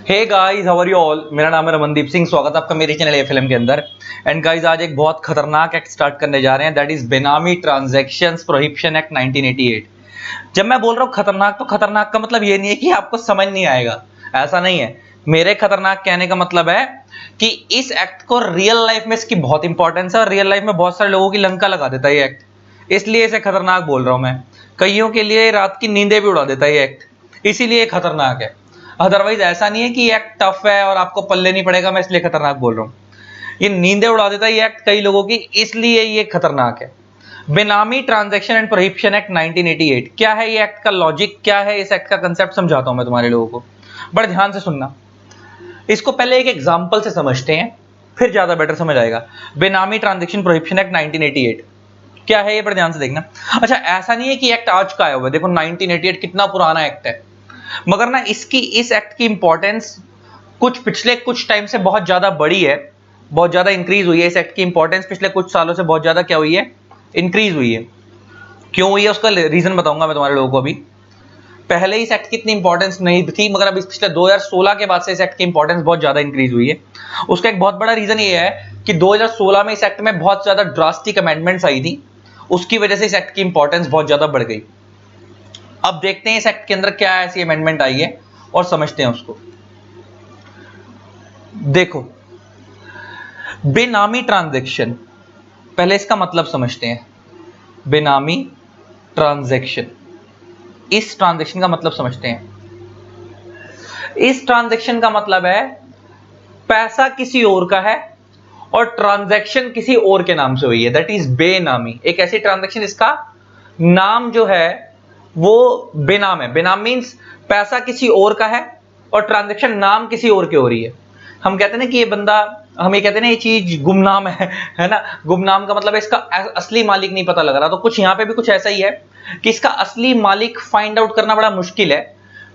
Hey guys, how are you all. मेरा नाम है रमनदीप सिंह। स्वागत है आपका मेरे चैनल एफएलएम के अंदर। एंड गाइस, आज एक बहुत खतरनाक एक्ट स्टार्ट करने जा रहे हैं, दैट इज बेनामी ट्रांजैक्शंस प्रोहिबिशन एक्ट 1988। जब मैं बोल रहा हूँ खतरनाक, तो खतरनाक का मतलब ये नहीं है कि आपको समझ नहीं आएगा, ऐसा नहीं है। मेरे खतरनाक कहने का मतलब है कि इस एक्ट को रियल लाइफ में इसकी बहुत इंपॉर्टेंस है और रियल लाइफ में बहुत सारे लोगों की लंका लगा देता है ये एक्ट। इसलिए इसे खतरनाक बोल रहा हूं मैं। कईयों के लिए रात की नींदें भी उड़ा देता है ये एक्ट, इसीलिए खतरनाक है। अदरवाइज ऐसा नहीं है कि एक्ट टफ है और आपको पल्ले नहीं पड़ेगा, मैं इसलिए खतरनाक बोल रहा हूँ। ये नींदें उड़ा देता है ये एक्ट कई लोगों की, इसलिए ये खतरनाक है। बेनामी ट्रांजैक्शन एंड प्रोहिबिशन एक्ट 1988 क्या है? ये एक्ट का लॉजिक क्या है? इस एक्ट का कंसेप्ट समझाता हूं मैं तुम्हारे लोगों को, बड़े ध्यान से सुनना। इसको पहले एक एग्जांपल से समझते हैं, फिर ज्यादा बेटर समझ आएगा। बेनामी ट्रांजैक्शन प्रोहिबिशन एक्ट 1988 क्या है, ये बड़े ध्यान से देखना। अच्छा, ऐसा नहीं है कि एक्ट आज का आया हुआ है, देखो 1988 कितना पुराना एक्ट है, मगर ना इस एक्ट की इंपॉर्टेंस पिछले कुछ टाइम से बहुत ज्यादा बढ़ी है, बहुत ज्यादा इंक्रीज हुई है। इस एक्ट की इंपॉर्टेंस पिछले कुछ सालों से बहुत ज्यादा क्या हुई है, इंक्रीज हुई है। क्यों हुई है उसका रीजन बताऊंगा मैं तुम्हारे लोगों को अभी। पहले इस एक्ट की इतनी इंपॉर्टेंस नहीं थी, मगर अब इस पिछले 2016 के बाद से इस एक्ट की इंपॉर्टेंस बहुत ज्यादा इंक्रीज हुई है। उसका एक बहुत बड़ा रीजन ये है कि 2016 में इस एक्ट में बहुत ज्यादा ड्रास्टिक अमेंडमेंट्स आई थी, उसकी वजह से इस एक्ट की इंपॉर्टेंस बहुत ज्यादा बढ़ गई। अब देखते हैं इस एक्ट के अंदर क्या ऐसी अमेंडमेंट आई है और समझते हैं उसको। देखो, बेनामी ट्रांजैक्शन, पहले इसका मतलब समझते हैं। बेनामी ट्रांजैक्शन, इस ट्रांजैक्शन का मतलब समझते हैं। इस ट्रांजैक्शन का मतलब है पैसा किसी और का है और ट्रांजैक्शन किसी और के नाम से हुई है, दैट इज बेनामी। एक ऐसी ट्रांजैक्शन इसका नाम जो है वो बेनाम है। बेनाम मींस पैसा किसी और का है और ट्रांजैक्शन नाम किसी और की हो रही है। हम कहते हैं ना कि ये बंदा, हम ये कहते हैं ना ये चीज गुमनाम है ना। गुमनाम का मतलब है इसका असली मालिक नहीं पता लग रहा। तो कुछ यहां पे भी कुछ ऐसा ही है कि इसका असली मालिक फाइंड आउट करना बड़ा मुश्किल है।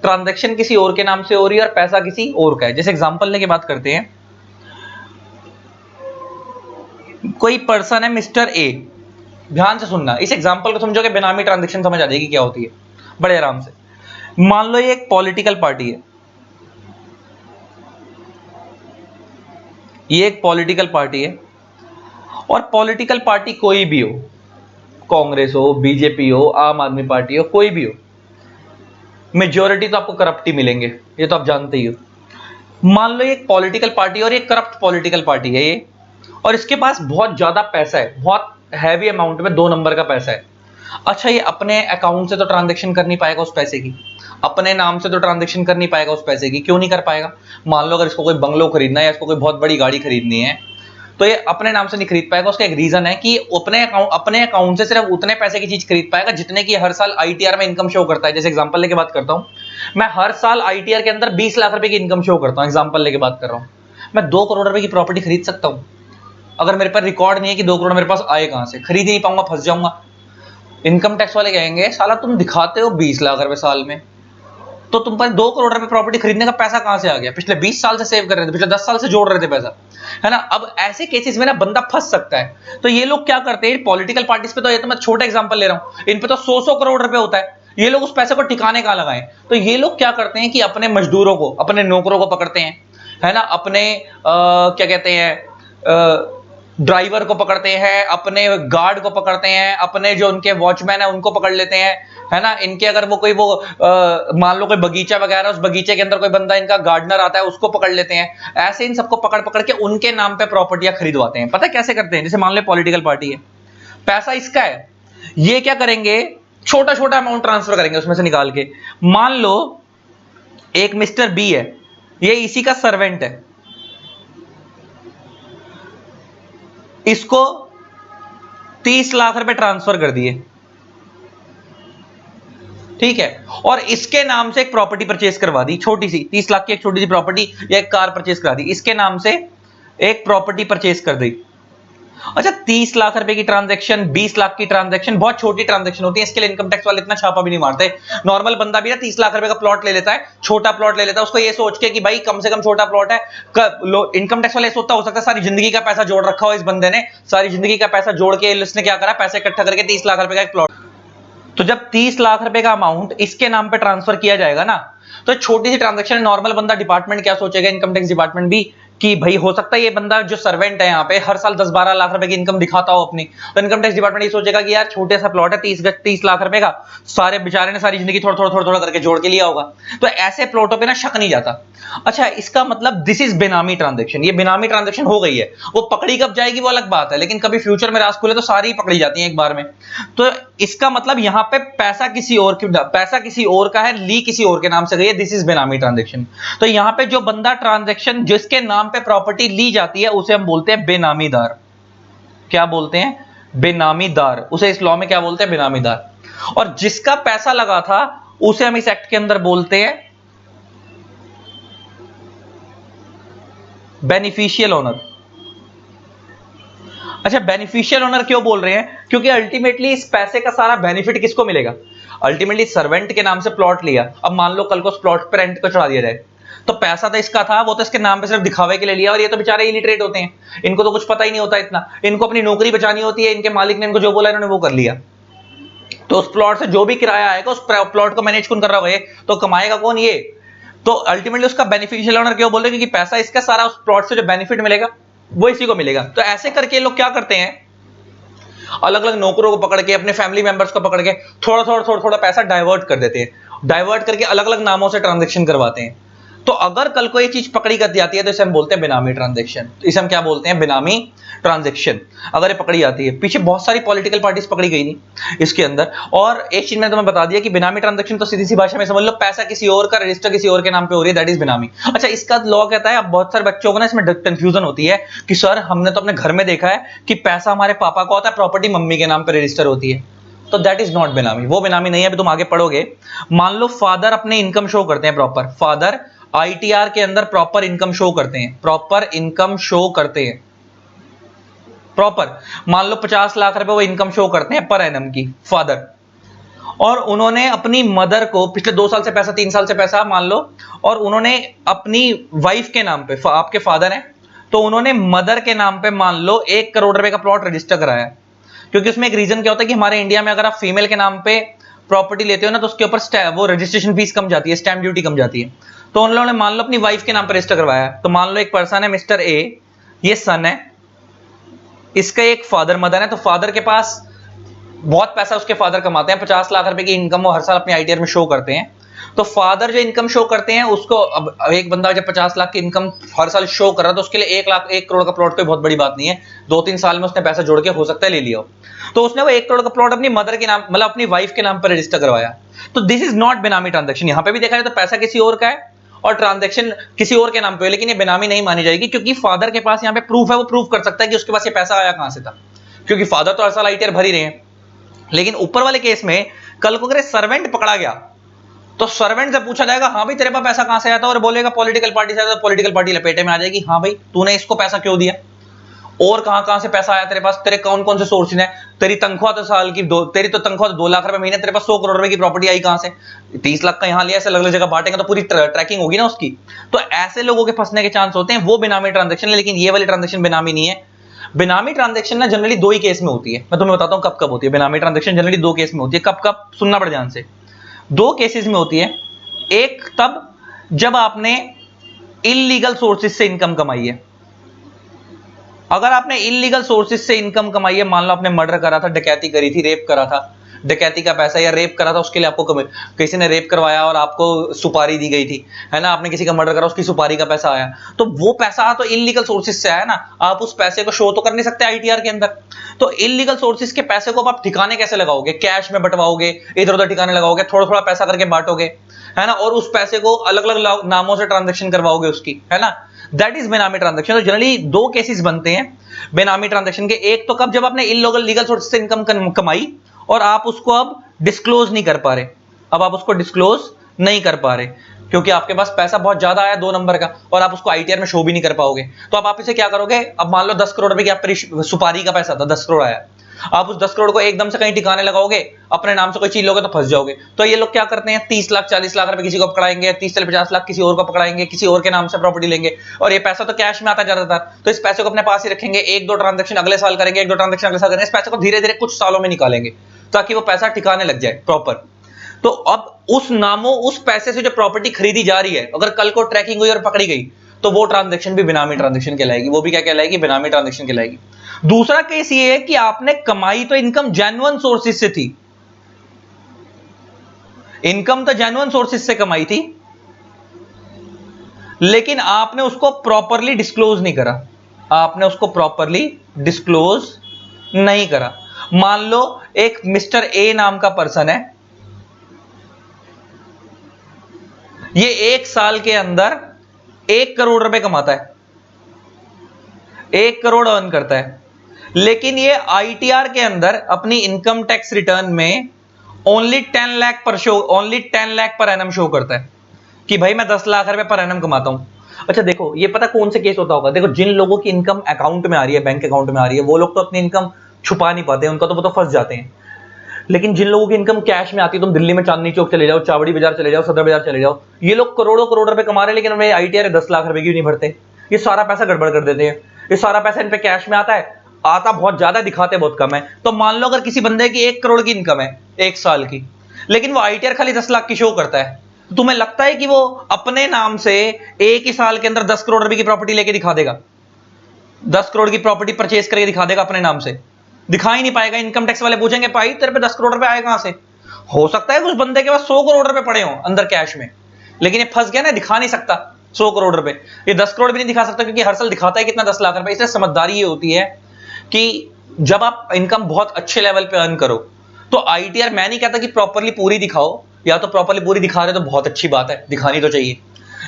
ट्रांजैक्शन किसी और के नाम से हो रही है और पैसा किसी और का है। जैसे एग्जांपल लेके बात करते हैं, कोई पर्सन है मिस्टर ए, ध्यान से सुनना, इस एग्जांपल को समझोगे बेनामी ट्रांजैक्शन समझ आ जाएगी क्या होती है बड़े आराम से। मान लो ये एक पॉलिटिकल पार्टी है, ये एक पॉलिटिकल पार्टी है और पॉलिटिकल पार्टी कोई भी हो, कांग्रेस हो, बीजेपी हो, आम आदमी पार्टी हो, कोई भी हो, मेजॉरिटी तो आपको करप्ट ही मिलेंगे, ये तो आप जानते ही हो। मान लो ये एक पॉलिटिकल पार्टी और ये करप्ट पॉलिटिकल पार्टी है ये, और इसके पास बहुत ज्यादा पैसा है, बहुत हैवी अमाउंट में 2 नंबर का पैसा है। अच्छा, ये अपने अकाउंट से तो ट्रांजैक्शन कर नहीं पाएगा उस पैसे की, अपने नाम से तो ट्रांजैक्शन कर नहीं पाएगा उस पैसे की। क्यों नहीं कर पाएगा? मान लो अगर इसको कोई बंगलो खरीदना है या इसको कोई बहुत बड़ी गाड़ी खरीदनी है, तो ये अपने नाम से नहीं खरीद पाएगा। उसका एक रीजन है कि अपने अकाउंट से सिर्फ उतने पैसे की चीज खरीद पाएगा जितने की हर साल आईटीआर में इनकम शो करता है। जैसे एग्जांपल लेके बात करता हूं, मैं हर साल आईटीआर के अंदर 20 लाख रुपए की इनकम शो करता हूं, एग्जांपल लेके बात कर रहा हूं। मैं 2 करोड़ रुपए की प्रॉपर्टी खरीद सकता हूं, अगर मेरे पास रिकॉर्ड नहीं है कि 2 करोड़ मेरे पास आए कहां से, खरीद ही नहीं पाऊंगा, फंस जाऊंगा। इनकम टैक्स वाले कहेंगे साला तुम दिखाते हो 20 लाख रुपए साल में, तो तुम पर 2 करोड़ रुपए प्रॉपर्टी खरीदने का पैसा कहां से आ गया? पिछले 20 साल से सेव कर रहे थे, पिछले 10 साल से जोड़ रहे थे पैसा, है ना। अब ऐसे केसेस में ना बंदा फंस सकता है। तो ये लोग क्या करते हैं, पॉलिटिकल पार्टीज पे, तो ये तो मैं छोटा एग्जांपल ले रहा हूं, इन पे तो 100 करोड़ रुपए होता है। ये लोग उस पैसे को ठिकाने कहां लगाएं? तो ये लोग क्या करते हैं कि अपने मजदूरों को, अपने नौकरों को पकड़ते हैं, है ना, अपने क्या कहते हैं, ड्राइवर को पकड़ते हैं, अपने गार्ड को पकड़ते हैं, अपने जो उनके वॉचमैन है उनको पकड़ लेते हैं, है ना। इनके अगर वो कोई मान लो कोई बगीचा वगैरह, उस बगीचे के अंदर कोई बंदा इनका गार्डनर आता है, उसको पकड़ लेते हैं। ऐसे इन सबको पकड़ पकड़ के उनके नाम पे प्रॉपर्टियां खरीदवाते हैं। पता है कैसे करते हैं? जैसे मान लो पॉलिटिकल पार्टी है, पैसा इसका है, ये क्या करेंगे, छोटा छोटा अमाउंट ट्रांसफर करेंगे उसमें से निकाल के। मान लो एक मिस्टर बी है, ये इसी का सर्वेंट है, इसको 30 लाख रुपए ट्रांसफर कर दिए, ठीक है, और इसके नाम से एक प्रॉपर्टी परचेज करवा दी, छोटी सी 30 लाख की एक छोटी सी प्रॉपर्टी या एक कार परचेज करा दी, इसके नाम से एक प्रॉपर्टी परचेज कर दी। अच्छा, 30 लाख रुपए की ट्रांजैक्शन, 20 लाख की ट्रांजैक्शन बहुत छोटी ट्रांजैक्शन होती है, इसके लिए इनकम टैक्स वाले इतना छापा भी नहीं मारते। नॉर्मल बंदा भी ना 30 लाख रुपए का प्लॉट ले लेता है, छोटा प्लॉट ले लेता है, उसको ये सोच के कि भाई कम से कम छोटा प्लॉट है। इनकम टैक्स वाले सोचता हो सकता है सारी जिंदगी का पैसा जोड़ रखा हो इस बंदे ने, सारी जिंदगी का पैसा जोड़ के इसने क्या करा, पैसे इकट्ठा करके 30 लाख रुपए का एक प्लॉट। तो जब 30 लाख रुपए का अमाउंट इसके नाम पे ट्रांसफर किया जाएगा ना, तो छोटी सी ट्रांजैक्शन, नॉर्मल बंदा, डिपार्टमेंट क्या सोचेगा, इनकम टैक्स डिपार्टमेंट भी, कि भाई हो सकता है ये बंदा जो सर्वेंट है यहाँ पे हर साल 10-12 लाख रुपए की इनकम दिखाता हो अपनी, तो इनकम टैक्स डिपार्टमेंट ये सोचेगा कि यार छोटे सा प्लॉट है 30 लाख रुपए का, सारे बेचारे ने सारी जिंदगी थोड़ा थोड़ा थोड़ा थोड़ा करके जोड़ के लिया होगा, तो ऐसे प्लॉटों पे ना शक नहीं जाता। अच्छा, इसका मतलब दिस इज बेनामी ट्रांजेक्शन, ये बेनामी ट्रांजेक्शन हो गई है। वो पकड़ी कब जाएगी वो अलग बात है, लेकिन कभी फ्यूचर में राज खुले तो सारी पकड़ी जाती है एक बार में। तो इसका मतलब यहां पे पैसा किसी और का है, ली किसी और के नाम से गई है, दिस इज बेनामी ट्रांजेक्शन। तो यहां पे जो बंदा ट्रांजेक्शन जिसके नाम पे प्रॉपर्टी ली जाती है उसे हम बोलते हैं बेनामीदार। क्या बोलते हैं? बेनामीदार। उसे इस लॉ में क्या बोलते हैं? बेनामीदार। और जिसका पैसा लगा था उसे हम इस एक्ट के अंदर बोलते हैं बेनिफिशियल ओनर। अच्छा, बेनिफिशियल ओनर क्यों बोल रहे हैं? क्योंकि अल्टीमेटली इस पैसे का सारा बेनिफिट किसको मिलेगा? अल्टीमेटली सर्वेंट के नाम से प्लॉट लिया, अब मान लो कल को उस प्लॉट पे रेंट को चढ़ा दिया जाए, तो पैसा तो इसका था, वो तो इसके नाम पे सिर्फ दिखावे के लिए लिया, और ये तो बेचारे इलिटरेट होते हैं, इनको तो कुछ पता ही नहीं होता इतना, इनको अपनी नौकरी बचानी होती है, इनके मालिक ने इनको जो बोला इन्होंने वो कर लिया। तो उस प्लॉट से जो भी किराया आएगा उस प्लॉट को मैनेज कौन कर रहा है? तो कमाएगा कौन? ये। तो अल्टीमेटली उसका बेनिफिशियल ओनर क्यों बोल रहे हैं? क्योंकि पैसा इसका सारा उस प्लॉट से जो बेनिफिट मिलेगा वो इसी को मिलेगा। तो ऐसे करके लोग क्या करते हैं, अलग अलग नौकरों को पकड़ के, अपने फैमिली मेंबर्स को पकड़ के थोड़ा थोड़ा थोड़ा थोड़ा पैसा डाइवर्ट कर देते हैं, डाइवर्ट करके अलग अलग नामों से ट्रांजैक्शन करवाते हैं। तो अगर कल को ये चीज पकड़ी कर जाती है तो इसे हम बोलते हैं बेनामी ट्रांजैक्शन। तो इसे हम क्या बोलते हैं? बेनामी ट्रांजैक्शन। अगर ये पकड़ी जाती है, पीछे बहुत सारी पॉलिटिकल पार्टीज पकड़ी गई थी इसके अंदर। और एक चीज मैंने तुम्हें बता दिया कि बेनामी ट्रांजैक्शन तो सीधी सी भाषा में समझ लो, पैसा किसी और का, रजिस्टर किसी और के नाम पे हो रही है, दैट इज बेनामी। अच्छा, इसका लॉ कहता है, अब बहुत सारे बच्चों को ना इसमें कंफ्यूजन होती है कि सर हमने तो अपने घर में देखा है कि पैसा हमारे पापा का होता है, प्रॉपर्टी मम्मी के नाम पे रजिस्टर होती है, तो दैट इज नॉट बेनामी। वो बेनामी नहीं है, अभी तुम आगे पढ़ोगे। मान लो फादर अपने इनकम शो करते हैं प्रॉपर, फादर आईटीआर के अंदर प्रॉपर इनकम शो करते हैं, प्रॉपर इनकम शो करते हैं, प्रॉपर मान लो 50 लाख रुपए वो इनकम शो करते हैं पर एनम की फादर, और उन्होंने अपनी मदर को पिछले 2 साल से पैसा, 3 साल से पैसा मान लो, और उन्होंने अपनी वाइफ के नाम पे, आपके फादर हैं तो उन्होंने मदर के नाम पे मान लो 1 करोड़ रुपए का प्लॉट रजिस्टर कराया। क्योंकि उसमें एक रीजन क्या होता है कि हमारे इंडिया में अगर आप फीमेल के नाम पे प्रॉपर्टी लेते हो ना, तो उसके ऊपर वो रजिस्ट्रेशन फीस कम जाती है, स्टैंप ड्यूटी कम जाती है। तो उन लोगों ने मान लो अपनी वाइफ के नाम पर रजिस्टर करवाया। तो मान लो एक पर्सन है मिस्टर ए, ये सन है, इसका एक फादर मदर है, तो फादर के पास बहुत पैसा उसके फादर कमाते हैं, 50 लाख रुपए की इनकम वो हर साल अपने आईटीआर में शो करते हैं। तो फादर जो इनकम शो करते हैं उसको, अब एक बंदा जब 50 लाख की इनकम हर साल शो कर रहा है तो उसके लिए 1 करोड़ का प्लॉट कोई बहुत बड़ी बात नहीं है, 2-3 साल में उसने पैसा जोड़ के हो सकता है ले लिया हो। तो उसने वो 1 करोड़ का प्लॉट अपनी मदर के नाम, मतलब अपनी वाइफ के नाम पर रजिस्टर करवाया। तो दिस इज नॉट बेनामी ट्रांजेक्शन। यहां पे भी देखा जाए तो पैसा किसी और का है और ट्रांजैक्शन किसी और के नाम पे है, लेकिन ये बेनामी नहीं मानी जाएगी, क्योंकि फादर के पास यहाँ पे प्रूफ है, वो प्रूफ कर सकता है कि उसके पास ये पैसा आया कहां से था, क्योंकि फादर तो हर साल आईटीआर भर ही रहे हैं। लेकिन ऊपर वाले केस में कल को अगर सर्वेंट पकड़ा गया तो सर्वेंट से पूछा जाएगा, हाँ भाई तेरे पास पैसा कहां से आया था, और बोलेगा पॉलिटिकल पार्टी से आया, तो पॉलिटिकल पार्टी लपेटे में आ जाएगी, हाँ भाई तूने इसको पैसा क्यों दिया, और कहां से पैसा आया तेरे पास, तेरे कौन कौन से सोर्सेज हैं, तेरी तनख्वाह तो साल की तेरी तो तनख्वाह 2 लाख रुपए महीने, तेरे पास 100 करोड़ रुपए की प्रॉपर्टी आई कहां से, 30 लाख का यहां लिया, ऐसे अलग अलग जगह बांटेंगे तो पूरी ट्रैकिंग होगी ना उसकी। तो ऐसे लोगों के फंसने के चांस होते हैं, वो बेनामी ट्रांजेक्शन है। लेकिन ये वाली ट्रांजेक्शन बेनामी नहीं है। बेनामी ट्रांजेक्शन ना जनरली 2 ही केस में होती है, मैं तुम्हें बताता हूं कब कब होती है। बेनामी ट्रांजेक्शन जनरली 2 केस में होती है, कब कब सुनना पड़ ध्यान से। 2 केसेस में होती है। एक तब जब आपने इलीगल सोर्सेज से इनकम कमाई है। अगर आपने इलीगल सोर्सेज से इनकम कमाई है, मान लो आपने मर्डर करा था, डकैती करी थी, रेप करा था, डकैती का पैसा या रेप करा था उसके लिए आपको किसी ने रेप करवाया और आपको सुपारी दी गई थी, है ना, आपने किसी का मर्डर करा उसकी सुपारी का पैसा आया, तो वो पैसा तो इलीगल सोर्सेज से आया ना, आप उस पैसे को शो तो कर नहीं सकते आईटीआर के अंदर। तो इलीगल सोर्सेज के पैसे को आप ठिकाने कैसे लगाओगे? कैश में बंटवाओगे, इधर उधर ठिकाने लगाओगे, थोड़ा थोड़ा पैसा करके बांटोगे, है ना, और उस पैसे को अलग अलग नामों से ट्रांजेक्शन करवाओगे उसकी, है ना, दैट इज बेनामी ट्रांजेक्शन। तो जनरली 2 केसेस बनते हैं बेनामी ट्रांजेक्शन के। एक तो कब, जब आपने इल्लीगल लीगल सोर्स से इनकम कमाई और आप उसको अब डिस्क्लोज नहीं कर पा रहे, अब आप उसको डिस्क्लोज नहीं कर पा रहे क्योंकि आपके पास पैसा बहुत ज्यादा आया 2 नंबर का और आप उसको आईटीआर में शो भी नहीं कर पाओगे। तो अब आप इसे क्या करोगे? अब मान लो 10 करोड़ रुपए की आप सुपारी का पैसा था, 10 करोड़ आया, आप उस 10 करोड़ को एकदम से कहीं ठिकाने लगाओगे, अपने नाम से कोई चीज लोगे तो फंस जाओगे। तो ये लोग क्या करते हैं, 30 लाख 40 लाख रुपए किसी को पकड़ाएंगे, 30 से 50 लाख किसी और को पकड़ाएंगे, किसी और के नाम से प्रॉपर्टी लेंगे, और ये पैसा तो कैश में आता जाता था, तो इस पैसे को अपने पास ही रखेंगे, 1-2 ट्रांजेक्शन अगले साल करेंगे, 1-2 ट्रांजेक्शन अगले साल करेंगे, इस पैसे को धीरे धीरे कुछ सालों में निकालेंगे। ताकि वो पैसा ठिकाने लग जाए प्रॉपर। तो अब उस नामों उस पैसे से जो प्रॉपर्टी खरीदी जा रही है, अगर कल को ट्रैकिंग हुई और पकड़ी गई तो वो ट्रांजैक्शन भी बेनामी ट्रांजैक्शन कहलाएगी। वो भी क्या कहलाएगी? बेनामी ट्रांजैक्शन कहलाएगी। दूसरा केस ये है कि आपने कमाई तो इनकम जेन्युइन सोर्सेज से थी, इनकम तो जेन्युइन सोर्सेज से कमाई थी, लेकिन आपने उसको प्रॉपरली डिस्क्लोज नहीं करा, आपने उसको प्रॉपरली डिस्क्लोज नहीं करा। मान लो एक मिस्टर ए नाम का पर्सन है, ये 1 साल के अंदर 1 करोड़ रुपए कमाता है, 1 करोड़ अर्न करता है, लेकिन ये आईटीआर के अंदर अपनी इनकम टैक्स रिटर्न में only 10 lakh per annum show करता है कि भाई मैं 10 लाख रुपए पर एनम कमाता हूं। अच्छा देखो, ये पता कौन से केस होता होगा? देखो, जिन लोगों की इनकम अकाउंट में आ रही है, बैंक अकाउंट में आ रही है, वो लोग तो अपनी इनकम छुपा नहीं पाते, उनका तो वो तो फंस जाते हैं। लेकिन जिन लोगों की इनकम कैश में आती है, तुम दिल्ली में चांदनी चौक चले जाओ, चावड़ी बाजार चले जाओ, सदर बाजार चले जाओ, ये लोग करोड़ों करोड़ रुपए कमा रहे हैं, लेकिन उन्हें आईटीआर 10 लाख रुपए की नहीं भरते। ये सारा पैसा गड़बड़ कर देते हैं, ये सारा पैसा इन पे कैश में आता है, आता बहुत ज्यादा, दिखाते बहुत कम है। तो मान लो अगर किसी बंदे की 1 करोड़ की इनकम है 1 साल की, लेकिन वो आईटीआर खाली 10 लाख की शो करता है, तो तुम्हें लगता है कि वो अपने नाम से एक ही साल के अंदर 10 करोड़ रुपए की प्रॉपर्टी लेके दिखा देगा? 10 करोड़ की प्रॉपर्टी परचेज करके दिखा देगा अपने नाम से? दिखा ही नहीं पाएगा। इनकम टैक्स वाले पूछेंगे भाई तेरे पे 10 करोड़ रुपए आए कहां से? हो सकता है उस बंदे के पास 100 करोड़ रुपए पड़े हो अंदर कैश में, लेकिन ये फंस गया ना, दिखा नहीं सकता 100 करोड़ रुपए, ये 10 करोड़ भी नहीं दिखा सकता, क्योंकि हर साल दिखाता है कितना 10 लाख रुपए। इसलिए समझदारी ये होती है कि जब आप इनकम बहुत अच्छे लेवल पे अर्न करो तो आईटीआर, मैं नहीं कहता कि प्रॉपरली पूरी दिखाओ, या तो प्रॉपरली पूरी दिखा रहे तो बहुत अच्छी बात है, दिखानी तो चाहिए,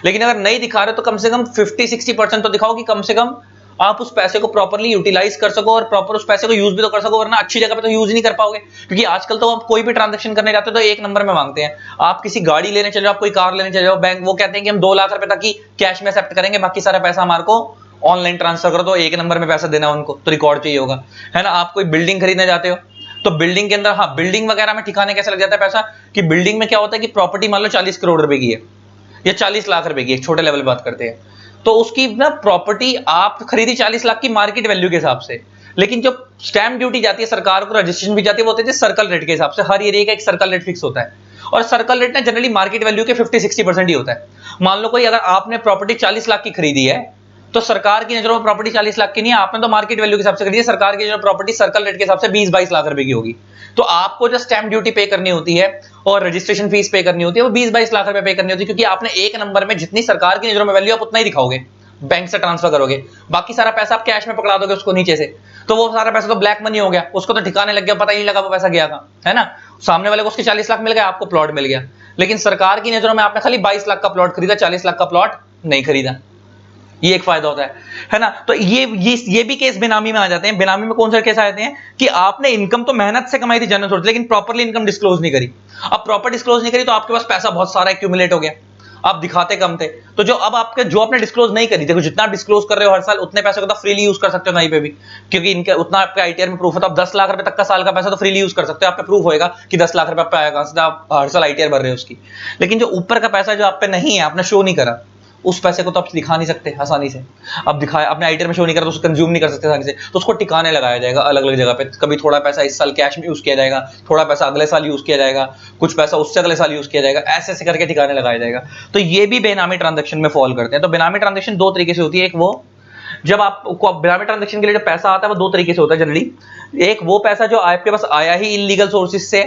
लेकिन अगर नहीं दिखा रहे तो कम से कम 50-60% तो दिखाओ कि कम से कम आप उस पैसे को प्रॉपरली यूटिलाइज कर सको और प्रॉपर उस पैसे को यूज भी तो कर सको, वरना अच्छी जगह पे तो यूज ही नहीं कर पाओगे। क्योंकि आजकल तो आप कोई भी ट्रांजैक्शन करने जाते हो तो एक नंबर में मांगते हैं। आप किसी गाड़ी लेने चले जाओ, आप कोई कार लेने चले जाओ, बैंक वो कहते हैं कि हम 2 लाख रुपए तक की कैश में एक्सेप्ट करेंगे, बाकी सारा पैसा हमारे को ऑनलाइन ट्रांसफर करो। तो एक नंबर में पैसा देना उनको तो रिकॉर्ड चाहिए होगा, है ना। आप कोई बिल्डिंग खरीदने जाते हो तो बिल्डिंग के अंदर, हाँ, बिल्डिंग वगैरह में ठिकाने कैसे लग जाता है पैसा, कि बिल्डिंग में क्या होता है कि प्रॉपर्टी मान लो 40 करोड़ रुपए की है या 40 लाख रुपए की, एक छोटे लेवल बात करते हैं, तो उसकी ना प्रॉपर्टी आप खरीदी 40 लाख की मार्केट वैल्यू के हिसाब से, लेकिन जो स्टैंप ड्यूटी जाती है सरकार को, रजिस्ट्रेशन भी जाती है, वो होती है सर्कल रेट के हिसाब से। हर एरिया का एक सर्कल रेट फिक्स होता है, और सर्कल रेट ना जनरली मार्केट वैल्यू के 50-60% ही होता है। मान लो कोई, अगर आपने प्रॉपर्टी 40 लाख की खरीदी है तो सरकार की नजरों में प्रॉपर्टी 40 लाख की नहीं है, आपने तो मार्केट वैल्यू के हिसाब से खरीदी है, सरकार की जो प्रॉपर्टी सर्कल रेट के हिसाब से 20-22 लाख रुपए की होगी। तो आपको जो स्टैंप ड्यूटी पे करनी होती है और रजिस्ट्रेशन फीस पे करनी होती है, वो 20-22 लाख रुपए पे करनी होती है, क्योंकि आपने एक नंबर में जितनी सरकार की नजरों में वैल्यू आप उतना ही दिखाओगे, बैंक से ट्रांसफर करोगे, बाकी सारा पैसा आप कैश में पकड़ा दोगे उसको नीचे से, तो वो सारा पैसा तो ब्लैक मनी हो गया, उसको तो ठिकाने लग गया, पता ही नहीं लगा वो पैसा गया कहां, है ना। सामने वाले को उसके 40 लाख मिल गया, आपको प्लॉट मिल गया, लेकिन सरकार की नजरों में आपने खाली 22 लाख का प्लॉट खरीदा, 40 लाख का प्लॉट नहीं खरीदा। ये एक फायदा होता है ना। तो ये भी केस बेनामी में आ जाते हैं। बेनामी में कौन से केस आते हैं कि आपने इनकम तो मेहनत से कमाई थी जनरल सोर्स, लेकिन प्रॉपरली इनकम डिस्क्लोज नहीं करी। अब प्रॉपर डिस्क्लोज नहीं करी तो आपके पास पैसा बहुत सारा एक्यूमुलेट हो गया, आप दिखाते कम थे, तो जो अब आपके जो आपने डिस्क्लोज नहीं करी, देखो जितना आप डिस्क्लोज कर रहे हो हर साल, उतने पैसे को तो फ्रीली यूज कर सकते हो कहीं पे भी, क्योंकि इनके उतना आपके आईटीआर में प्रूफ है। तो आप 10 लाख रुपए तक का साल का पैसा तो फ्रीली यूज कर सकते हो, आप पे प्रूफ होएगा कि 10 लाख रुपए पे आएगा, आप हर साल आईटीआर भर रहे हो उसकी। लेकिन जो ऊपर का पैसा जो आप पे नहीं है, आपने शो नहीं करा, उस पैसे को तो आप दिखा नहीं सकते आसानी से। अब दिखाया अपने आईटीआर में शो नहीं करा तो उसको कंज्यूम नहीं कर सकते आसानी से, तो उसको टिकाने लगाया जाएगा अलग अलग जगह पे। कभी थोड़ा पैसा इस साल कैश में यूज किया जाएगा, थोड़ा पैसा अगले साल यूज किया जाएगा, कुछ पैसा उससे अगले साल यूज किया जाएगा, ऐसे ऐसे करके ठिकाने लगाया जाएगा। तो ये भी बेनामी ट्रांजेक्शन में फॉल करते हैं। तो बेनामी ट्रांजेक्शन 2 तरीके से होती है। एक वो, जब आपको बेनामी ट्रांजेक्शन के लिए जो पैसा आता है वो 2 तरीके से होता है जनरली। एक वो पैसा जो आपके पास आया ही इलीगल सोर्सेज से,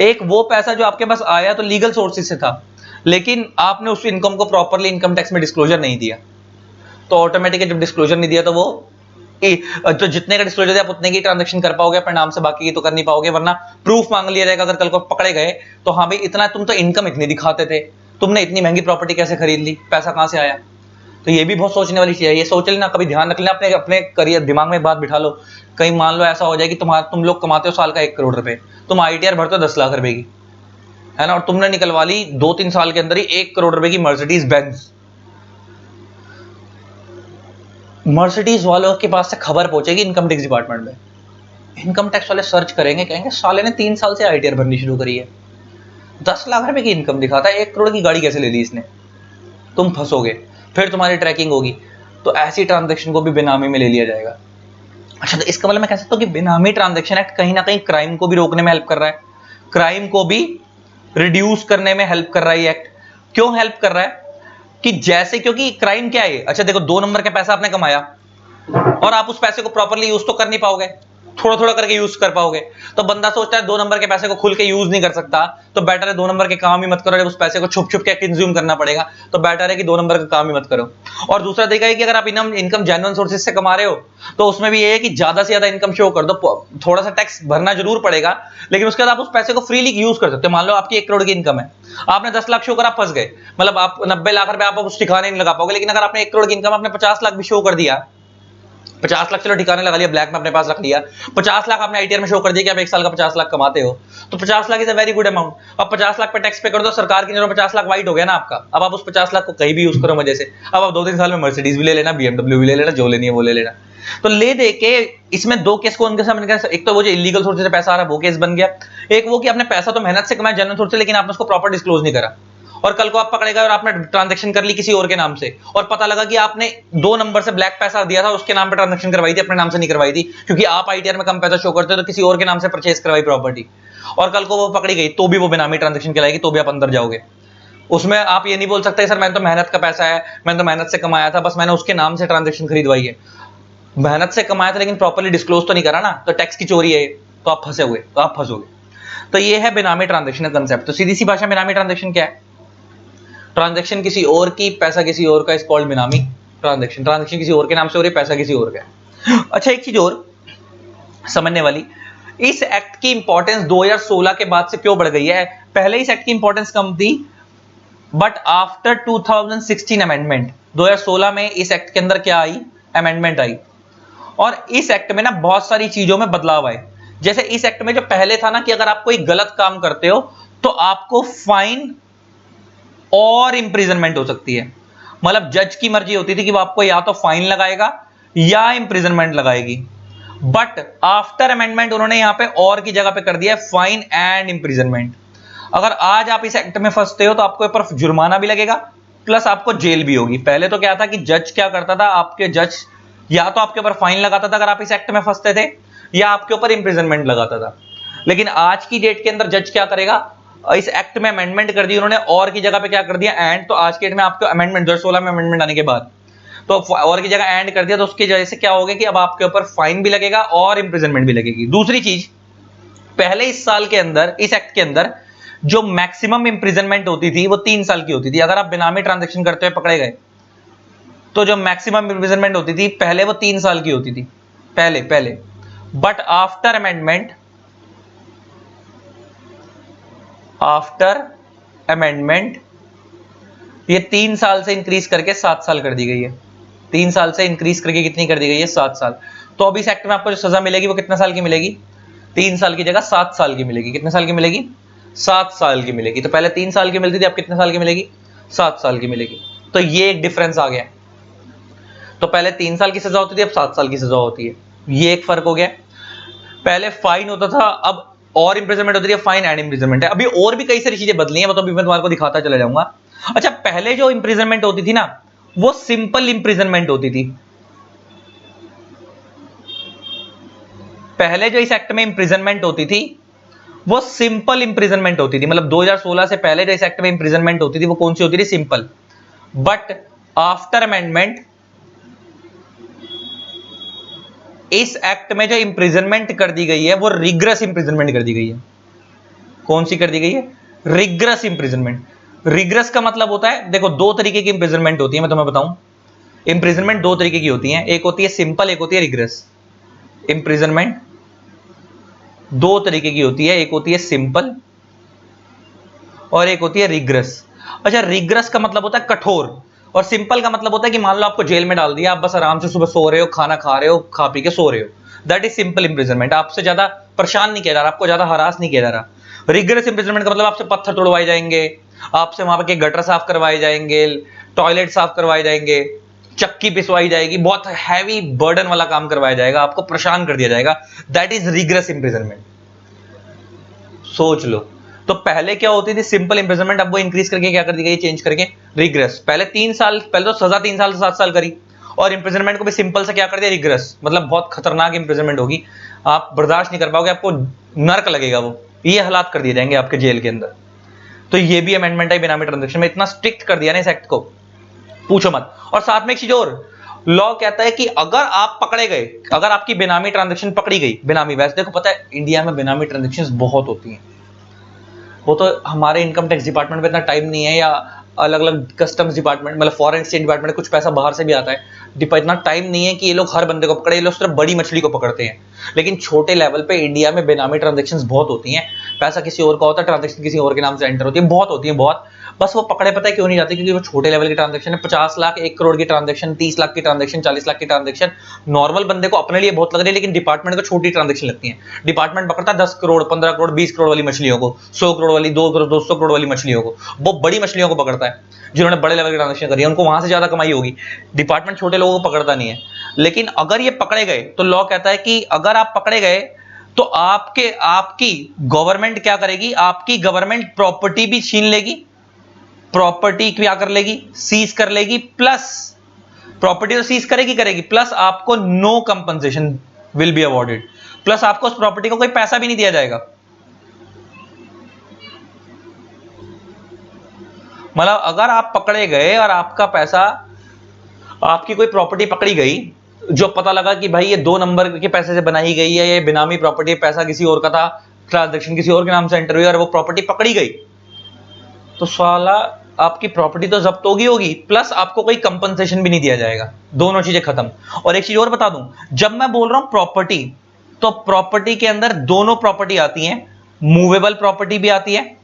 एक वो पैसा जो आपके पास आया तो लीगल सोर्सेज से था, लेकिन आपने उस इनकम को प्रॉपरली इनकम टैक्स में डिस्क्लोजर नहीं दिया। तो ऑटोमेटिकली जब डिस्क्लोजर नहीं दिया तो वो तो जितने का डिस्क्लोजर दिया आप उतने की ट्रांजैक्शन कर पाओगे अपने नाम से, बाकी की तो कर नहीं पाओगे, वरना प्रूफ मांग लिया जाएगा अगर कल को पकड़े गए तो। हाँ भाई, इतना तुम तो इनकम इतनी दिखाते थे, तुमने इतनी महंगी प्रॉपर्टी कैसे खरीद ली, पैसा कहां से आया। तो ये भी बहुत सोचने वाली चीज है, ये सोच लेना, कभी ध्यान रख लेना, अपने अपने करियर दिमाग में बात बिठा लो। कहीं मान लो ऐसा हो जाए कि तुम लोग कमाते हो साल का 1 करोड़ रुपए, तुम आईटीआर भरते हो 10 लाख रुपए की, है ना, और तुमने निकलवा ली 2-3 साल के अंदर ही 1 करोड़ रुपए की मर्सिडीज बेंज। मर्सिडीज वालों के पास से खबर पहुंचेगी इनकम टैक्स डिपार्टमेंट में, इनकम टैक्स वाले सर्च करेंगे, कहेंगे साले ने 3 साल से आईटीआर भरनी शुरू करी है, 10 लाख रुपए की इनकम दिखाता है, 1 करोड़ की गाड़ी कैसे ले ली इसने। तुम फंसोगे, फिर तुम्हारी ट्रैकिंग होगी। तो ऐसी ट्रांजैक्शन को भी बेनामी में ले लिया जाएगा। अच्छा, तो इसका मतलब मैं कह सकता हूं कि बेनामी ट्रांजैक्शन एक्ट कहीं ना कहीं क्राइम को भी रोकने में हेल्प कर रहा है, क्राइम को भी रिड्यूस करने में हेल्प कर रहा है ये एक्ट। क्यों हेल्प कर रहा है? कि जैसे, क्योंकि क्राइम क्या है, अच्छा देखो, 2 नंबर का पैसा आपने कमाया और आप उस पैसे को प्रॉपर्ली यूज तो कर नहीं पाओगे, थोड़ा थोड़ा करके यूज कर पाओगे। तो बंदा सोचता है 2 नंबर के पैसे को खुल के यूज नहीं कर सकता, तो बेटर है 2 नंबर के काम ही मत करो, जब उस पैसे को छुप छुप के कंज्यूम करना पड़ेगा, तो बेटर है कि 2 नंबर का काम ही मत करो। और दूसरा देखा है कि अगर आप इनकम जेन्युइन सोर्सेज से कमा रहे हो, तो उसमें भी ये है कि ज्यादा से ज्यादा इनकम शो कर दो, थोड़ा सा टैक्स भरना जरूर पड़ेगा, लेकिन उसके बाद आप उस पैसे को फ्रीली यूज कर सकते हो। मान लो आपकी 1 करोड़ की इनकम है, आपने 10 लाख शो कर, आप फंस गए, मतलब आप 90 लाख रुपए आप उस ठिकाने नहीं लगा पाओगे। लेकिन अगर आपने 1 करोड़ की इनकम, आपने 50 लाख भी शो कर दिया, 50 लाख चलो ठिकाने लगा लिया, ब्लैक में अपने पास रख लिया, 50 लाख आपने आईटीआर में शो कर दिया कि आप 1 साल का 50 लाख कमाते हो, तो 50 lakh is a very good amount. अब 50 लाख पे टैक्स पे कर दो, सरकार की नजरों में 50 लाख वाइट हो गया ना आपका। अब आप उस 50 लाख को कहीं भी यूज करो मजे से, अब आप 2-3 साल में मर्सिडीज भी ले लेना, बीएमडब्ल्यू भी ले लेना, जो लेनी है वो ले लेना। तो ले दे के इसमें 2 केस को उनके सामने, एक तो वो जो इलीगल सोर्स से पैसा आ रहा है वो केस बन गया, एक वो कि आपने पैसा तो मेहनत से कमाया जेन्युइन सोर्स से, लेकिन आपने उसको प्रॉपर डिस्क्लोज नहीं करा, और कल को आप पकड़े गए और आपने ट्रांजैक्शन कर ली किसी और के नाम से, और पता लगा कि आपने 2 नंबर से ब्लैक पैसा दिया था, उसके नाम पे ट्रांजैक्शन करवाई थी, अपने नाम से नहीं करवाई थी, क्योंकि आप आईटीआर में कम पैसा शो करते हो, तो किसी और के नाम से परचेज करवाई प्रॉपर्टी, और कल को वो पकड़ी गई तो भी वो बेनामी ट्रांजैक्शन कहलाएगी, तो भी आप अंदर जाओगे। उसमें आप ये नहीं बोल सकते सर मैंने तो मेहनत का पैसा है, मैंने तो मेहनत से कमाया था, बस मैंने उसके नाम से ट्रांजैक्शन खरीदवाई है। मेहनत से कमाया था लेकिन प्रॉपर्ली डिस्क्लोज तो नहीं करा ना, तो टैक्स की चोरी है, तो आप फंसे हुए, तो आप फंसोगे। तो ये है बेनामी ट्रांजैक्शन का कंसेप्ट। तो सीधी सी भाषा बेनामी ट्रांजैक्शन क्या है? ट्रांजैक्शन किसी और की, पैसा किसी और का, इज कॉल्ड बेनामी ट्रांजैक्शन। ट्रांजैक्शन किसी और के नाम से हो रही है, पैसा किसी और का है। अच्छा, एक चीज और समझने वाली, इस एक्ट की इंपॉर्टेंस 2016 के बाद से क्यों बढ़ गई है? पहले इस एक्ट की इंपॉर्टेंस कम थी, बट आफ्टर 2016 अमेंडमेंट, 2016 में इस एक्ट के अंदर क्या आई? अमेंडमेंट आई, और इस एक्ट में ना बहुत सारी चीजों में बदलाव आए। जैसे इस एक्ट में जो पहले था ना कि अगर आप कोई गलत काम करते हो तो आपको फाइन और इंप्रिजनमेंट हो सकती है, मतलब जज की मर्जी होती थी कि वो आपको या तो फाइन लगाएगा या इंप्रिजनमेंट लगाएगी। बट आफ्टर अमेंडमेंट उन्होंने यहां पे और की जगह पे कर दिया है फाइन एंड इंप्रिजनमेंट। अगर आज आप इस एक्ट में फंसते हो तो आपको ऊपर जुर्माना भी लगेगा, प्लस आपको जेल भी होगी। पहले तो क्या था कि जज क्या करता था, आपके जज या तो आपके ऊपर फाइन लगाता था अगर आप इस एक्ट में फंसते थे, या आपके ऊपर इंप्रिजनमेंट लगाता था। लेकिन आज की डेट के अंदर जज क्या करेगा, इस एक्ट में अमेंडमेंट कर दी उन्होंने, और की जगह पे क्या कर दिया? एंड। तो आज के डेट में आपको अमेंडमेंट 2016 में अमेंडमेंट आने के बाद तो और की जगह एंड कर दिया, तो उसकी वजह से क्या होगा कि अब आपके ऊपर फाइन भी लगेगा और इंप्रिजनमेंट भी लगेगी। दूसरी चीज, पहले इस साल के अंदर, इस एक्ट के अंदर जो मैक्सिमम इंप्रिजनमेंट होती थी वो 3 साल की होती थी। अगर आप बेनामी ट्रांजैक्शन करते हुए पकड़े गए तो जो मैक्सिमम इंप्रिजनमेंट होती थी पहले वो 3 साल की होती थी, पहले। बट आफ्टर अमेंडमेंट ये 3 साल से इंक्रीज करके 7 साल कर दी गई है। 3 साल से इंक्रीज करके कितनी कर दी गई है? 7 साल। तो अब इस एक्ट में आपको जो सजा मिलेगी वो कितने साल की मिलेगी? 3 साल की जगह 7 साल की मिलेगी। कितने साल की मिलेगी? 7 साल की मिलेगी। तो पहले 3 साल की मिलती थी, अब कितने साल की मिलेगी? 7 साल की मिलेगी। तो ये एक डिफरेंस आ गया। तो पहले 3 साल की सजा होती थी, अब 7 साल की सजा होती है, ये एक फर्क हो गया। पहले फाइन होता था, अब और इंप्रिजनमेंट होती है, फाइन एंड इंप्रिजनमेंट है। अभी और भी कई सारी चीजें बदली हैं, तो अभी मैं तुम्हारे को दिखाता चला जाऊंगा। अच्छा, पहले जो इंप्रिजनमेंट होती थी ना वो सिंपल इंप्रिजनमेंट होती थी। पहले जो इस एक्ट में इंप्रिजनमेंट होती थी वो सिंपल इंप्रिजनमेंट होती थी, मतलब 2016 से पहले जो इस एक्ट में इंप्रिजनमेंट होती थी वो कौन सी होती थी? सिंपल। बट आफ्टर अमेंडमेंट इस एक्ट में जो इंप्रिजनमेंट कर दी गई है वो रिग्रेस इंप्रिजनमेंट कर दी गई है। कौन सी कर दी गई है? Regret imprisonment. रिग्रेस का मतलब होता है, देखो 2 तरीके की इंप्रिजनमेंट होती है, मैं तुम्हें बताऊं। इंप्रिजनमेंट 2 तरीके की होती है, एक होती है सिंपल, एक होती है रिग्रेस। इंप्रिजनमेंट 2 तरीके की होती है, एक होती है सिंपल और एक होती है रिग्रेस। अच्छा, रिग्रेस का मतलब होता है कठोर, और सिंपल का मतलब होता है कि मान लो आपको जेल में डाल दिया, आप बस आराम से सुबह सो रहे हो, खाना खा रहे हो, खा पी के सो रहे हो, दैट इज सिंपल इंप्रिजनमेंट। आपसे ज्यादा परेशान नहीं किया जा रहा, आपको ज्यादा हरास नहीं किया जा रहा। रिग्रेस इंप्रिजनमेंट का मतलब आपसे पत्थर तोड़वाए जाएंगे, आपसे वहां पे गटर साफ करवाए जाएंगे, टॉयलेट साफ करवाए जाएंगे, चक्की पिसवाई जाएगी, बहुत हैवी बर्डन वाला काम करवाया जाएगा, आपको परेशान कर दिया जाएगा, दैट इज रिग्रेस इंप्रिजनमेंट। सोच लो, तो पहले क्या होती थी? सिंपल इंप्रिजनमेंट, अब वो इंक्रीज करके क्या कर दी गई? चेंज करके रिग्रेस। पहले 3 साल, पहले तो सजा 3 साल से 7 साल करी, और इंप्रिजनमेंट को भी सिंपल से क्या कर दिया, रिग्रेस, मतलब बहुत खतरनाक इंप्रिजनमेंट होगी, आप बर्दाश्त नहीं कर पाओगे, आपको नर्क लगेगा वो, ये हालात कर दिए जाएंगे आपके जेल के अंदर। तो ये भी अमेंडमेंट है बेनामी ट्रांजेक्शन में, इतना स्ट्रिक्ट कर दिया ना इस एक्ट को, पूछो मत। और साथ में एक चीज और, लॉ कहता है कि अगर आप पकड़े गए, अगर आपकी बेनामी ट्रांजेक्शन पकड़ी गई, बेनामी, वैसे देखो पता है इंडिया में बेनामी ट्रांजेक्शन बहुत होती हैं, वो तो हमारे इनकम टैक्स डिपार्टमेंट में इतना टाइम नहीं है, या अलग अलग कस्टम्स डिपार्टमेंट, मतलब फॉरेन एक्सचेंज डिपार्टमेंट, कुछ पैसा बाहर से भी आता है, इतना टाइम नहीं है कि ये लोग हर बंदे को पकड़े, ये लोग सिर्फ बड़ी मछली को पकड़ते हैं। लेकिन छोटे लेवल पे इंडिया में बेनामी ट्रांजेक्शन्स बहुत होती हैं, पैसा किसी और का होता है, ट्रांजेक्शन किसी और के नाम से एंटर होती है, बहुत होती है बहुत, बस वो पकड़े पता है क्यों नहीं जाते, क्योंकि वो छोटे लेवल की ट्रांजेक्शन है, 50 लाख 1 करोड़ की ट्रांजेक्शन, 30 लाख की ट्रांजेक्शन, 40 लाख की ट्रांजेक्शन, नॉर्मल बंदे को अपने लिए बहुत लग रही है, लेकिन डिपार्टमेंट को छोटी ट्रांजेक्शन लगती है। डिपार्टमेंट पकड़ता है 10 करोड़ 15 करोड़ 20 करोड़ वाली मछलियों को, 100 करोड़ वाली, 2 करोड़ 200 करोड़ वाली मछलियों को, वो बड़ी मछलियों को पकड़ता है, जिन्होंने बड़े लेवल की ट्रांजेक्शन करी है, उनको वहां से ज्यादा कमाई होगी, डिपार्टमेंट छोटे लोगों को पकड़ता नहीं है। लेकिन अगर ये पकड़े गए तो लॉ कहता है कि अगर आप पकड़े गए तो आपकी गवर्नमेंट क्या करेगी, आपकी गवर्नमेंट प्रॉपर्टी भी छीन लेगी, प्रॉपर्टी क्या कर लेगी, सीज कर लेगी, प्लस प्रॉपर्टी तो सीज करेगी, प्लस आपको no compensation will be awarded, plus आपको उस प्रॉपर्टी को कोई पैसा भी नहीं दिया जाएगा। मतलब अगर आप पकड़े गए और आपका पैसा, आपकी कोई प्रॉपर्टी पकड़ी गई जो पता लगा कि भाई ये 2 नंबर के पैसे से बनाई गई है, ये बेनामी प्रॉपर्टी, पैसा किसी और का था, ट्रांजैक्शन किसी और के नाम से एंटर हुई और वो प्रॉपर्टी पकड़ी गई, तो साला आपकी प्रॉपर्टी तो जब्त होगी, प्लस आपको कोई कंपनसेशन भी नहीं दिया जाएगा, दोनों चीजें खत्म। और एक चीज और बता दूं, जब मैं बोल रहा हूं प्रॉपर्टी, तो प्रॉपर्टी के अंदर दोनों प्रॉपर्टी आती है, मूवेबल प्रॉपर्टी भी आती है,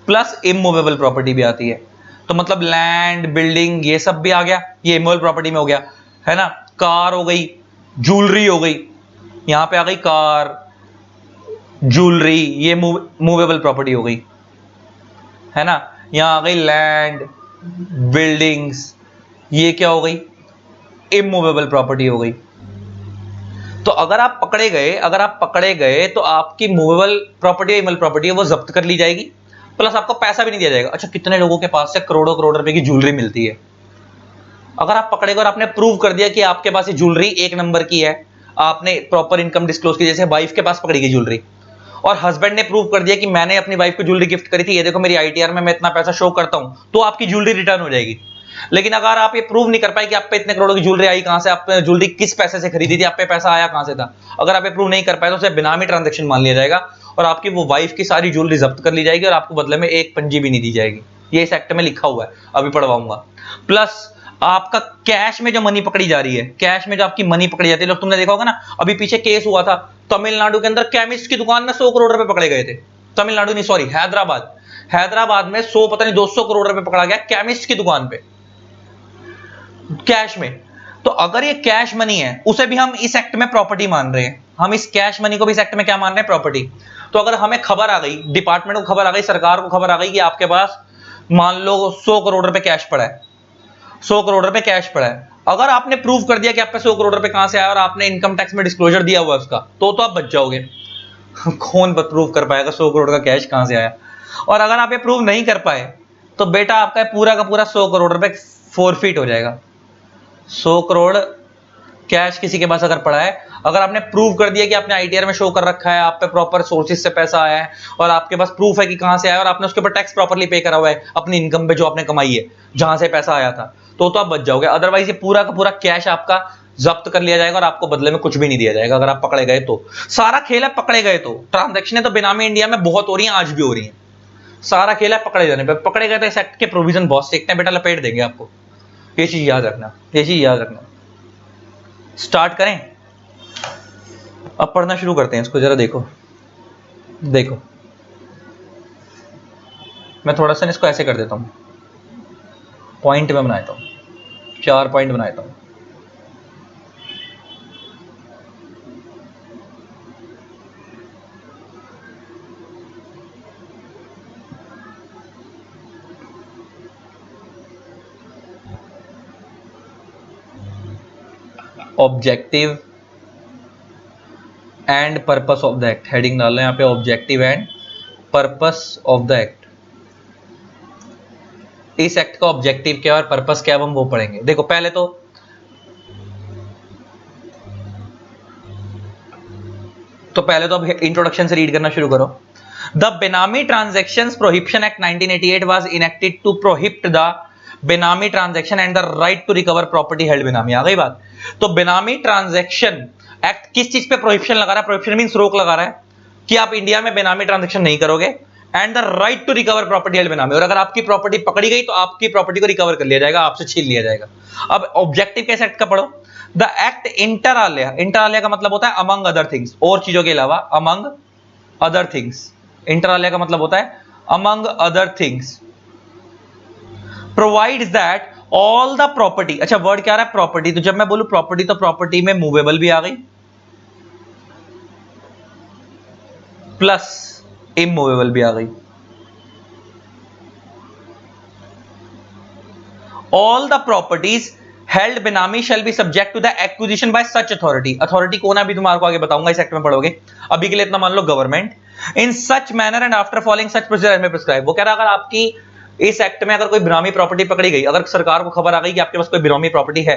प्लस इमूवेबल प्रॉपर्टी भी आती है। तो मतलब लैंड बिल्डिंग ये सब भी आ गया, ये इमूवेबल प्रॉपर्टी में हो गया, है ना, कार हो गई, ज्वेलरी हो गई, यहां पे आ गई कार, ज्वेलरी, ये मूवेबल प्रॉपर्टी हो गई, है ना, यहां आ गई लैंड बिल्डिंग्स, ये क्या हो गई, इमूवेबल प्रॉपर्टी हो गई। तो अगर आप पकड़े गए तो आपकी मूवेबल प्रॉपर्टी, इमूवेबल प्रॉपर्टी है, वो जब्त कर ली जाएगी, प्लस आपको पैसा भी नहीं दिया जाएगा। अच्छा, कितने लोगों के पास से करोड़ों करोड़ रुपए की ज्वेलरी मिलती है, अगर आप पकड़े गए और आपने प्रूव कर दिया कि आपके पास ये ज्वेलरी 1 नंबर की है, आपने प्रॉपर इनकम डिस्क्लोज की, जैसे वाइफ के पास पकड़ी गई ज्वेलरी, और हस्बैंड ने प्रूव कर दिया कि मैंने अपनी वाइफ को ज्वेलरी गिफ्ट करी थी, ये देखो मेरी आईटीआर में मैं इतना पैसा शो करता हूं, तो आपकी ज्वेलरी रिटर्न हो जाएगी। लेकिन अगर आप ये प्रूव नहीं कर पाए कि आप पे इतने करोड़ों की ज्वेलरी आई कहां से, आप ज्वेलरी किस पैसे से खरीदी थी, आप पे पैसा आया कहां से था, अगर आप ये प्रूव नहीं कर पाए तो उसे बेनामी ट्रांजैक्शन मान लिया जाएगा और आपकी वो वाइफ की सारी ज्वेलरी जब्त कर ली जाएगी और आपको बदले में एक पंजी भी नहीं दी जाएगी। ये इस एक्ट में लिखा हुआ है, अभी पढ़वाऊंगा। प्लस आपका कैश में जो मनी पकड़ी जा रही है, कैश में जो आपकी मनी पकड़ी जाती है, लोग तुमने देखा होगा ना, अभी पीछे केस हुआ था तमिलनाडु के अंदर, केमिस्ट की दुकान में 100 करोड़ रुपए पकड़े गए थे, तमिलनाडु नहीं सॉरी हैदराबाद में 100 पता नहीं 200 करोड़ रुपए पकड़ा गया केमिस्ट की दुकान पे, कैश में। तो अगर ये कैश मनी है, उसे भी हम इस एक्ट में प्रॉपर्टी मान रहे हैं, हम इस कैश मनी को भी इस एक्ट में क्या मान रहे हैं, प्रॉपर्टी। तो अगर हमें खबर आ गई, डिपार्टमेंट को खबर आ गई, सरकार को खबर आ गई कि आपके पास मान लो 100 करोड़ रुपए कैश पड़ा है, 100 करोड़ रुपए कैश पड़ा है, अगर आपने प्रूव कर दिया कि आप पे 100 करोड़ रुपए कहां से आया और आपने इनकम टैक्स में डिस्क्लोजर दिया हुआ उसका, तो आप बच जाओगे। कौन प्रूव कर पाएगा 100 करोड़ का कैश कहां से आया। और अगर आप ये प्रूव नहीं कर पाए तो बेटा आपका पूरा का पूरा 100 करोड़ रुपए फोरफीट हो जाएगा। 100 करोड़ कैश किसी के पास अगर पड़ा है, अगर आपने प्रूव कर दिया कि आपने आईटीआर में शो कर रखा है, आप पे प्रॉपर सोर्सेज से पैसा आया है और आपके पास प्रूफ है कि कहां से आया और आपने उसके ऊपर टैक्स प्रॉपर्ली पे करा हुआ है अपनी इनकम पे जो आपने कमाई है, जहां से पैसा आया था, तो आप बच जाओगे। अदरवाइज ये पूरा का पूरा कैश आपका जब्त कर लिया जाएगा और आपको बदले में कुछ भी नहीं दिया जाएगा अगर आप पकड़े गए तो। सारा खेल है पकड़े गए तो। ट्रांजैक्शन तो बेनामी इंडिया में बहुत हो रही है, आज भी हो रही है। सारा खेल है पकड़े जाने पे। पकड़े गए तो इस एक्ट के प्रोविजन बहुत स्ट्रिक्ट है बेटा, लपेट देंगे आपको। ये चीज याद रखना, ये चीज याद रखना। स्टार्ट करें, अब पढ़ना शुरू करते हैं इसको। जरा देखो देखो, मैं थोड़ा सा इसको ऐसे कर देता हूं, पॉइंट में बनाता हूं, 4 पॉइंट बनाता हूं। Objective and purpose of the act, heading डालना है यहाँ पे, objective and purpose of the act. इस एक्ट का ऑब्जेक्टिव क्या है और पर्पस क्या है हम वो पढ़ेंगे। देखो पहले तो अब इंट्रोडक्शन से रीड करना शुरू करो। The benami transactions prohibition act 1988 was enacted to prohibit the benami transaction and the right to recover property held benami. आ गई बात। तो बेनामी ट्रांजैक्शन एक्ट किस चीज पे प्रोहिबिशन लगा रहा है? प्रोहिबिशन मींस रोक लगा रहा है कि आप इंडिया में बेनामी ट्रांजैक्शन नहीं करोगे and the right to recover property held benami, और अगर आपकी प्रॉपर्टी पकड़ी गई तो आपकी प्रॉपर्टी को रिकवर कर लिया जाएगा, आपसे छीन लिया जाएगा। अब ऑब्जेक्टिव कैसे एक्ट का पढ़ो। द एक्ट इंटर आलिया का मतलब होता है अमंग अदर थिंग्स, और चीजों के अलावा, among other things. Inter Alia का मतलब होता है among other things provides that all the property. अच्छा वर्ड क्या आ रहा है? प्रॉपर्टी। तो जब मैं बोलूं प्रॉपर्टी तो प्रॉपर्टी में मूवेबल भी आ गई प्लस इमूवेबल भी आ गई। All the properties held benami shall be subject to the acquisition by such authority. Authority कौन है अभी तुम्हारे को आगे बताऊंगा, इस एक्ट में पढ़ोगे। अभी के लिए इतना मान लो government in such manner and after following such procedure में प्रिस्क्राइब। वो कह रहा है अगर आपकी इस एक्ट में अगर कोई बेनामी प्रॉपर्टी पकड़ी गई, अगर सरकार को खबर आ गई कि आपके पास कोई बेनामी प्रॉपर्टी है,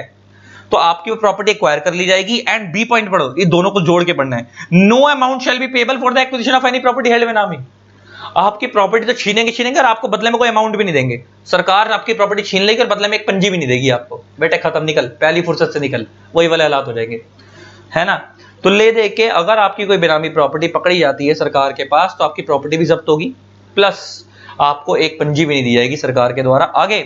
तो आपकी वो प्रॉपर्टी एक्वायर कर ली जाएगी। एंड बी पॉइंट पढ़ो, ये दोनों को जोड़ के पढ़ना है। No amount shall be payable for the acquisition of any property held benami. आपकी प्रॉपर्टी तो छीनेंगे और आपको बदले में कोई अमाउंट भी नहीं देंगे। सरकार आपकी प्रॉपर्टी छीन लेगी और बदले में एक पंजी भी नहीं देगी आपको। बेटे खत्म, निकल, पहली फुर्सत से निकल, वही वाले हालात हो जाएंगे, है ना। तो ले दे के अगर आपकी कोई बेनामी प्रॉपर्टी पकड़ी जाती है सरकार के पास, तो आपकी प्रॉपर्टी भी जब्त होगी प्लस आपको एक पंजी भी नहीं दी जाएगी सरकार के द्वारा। आगे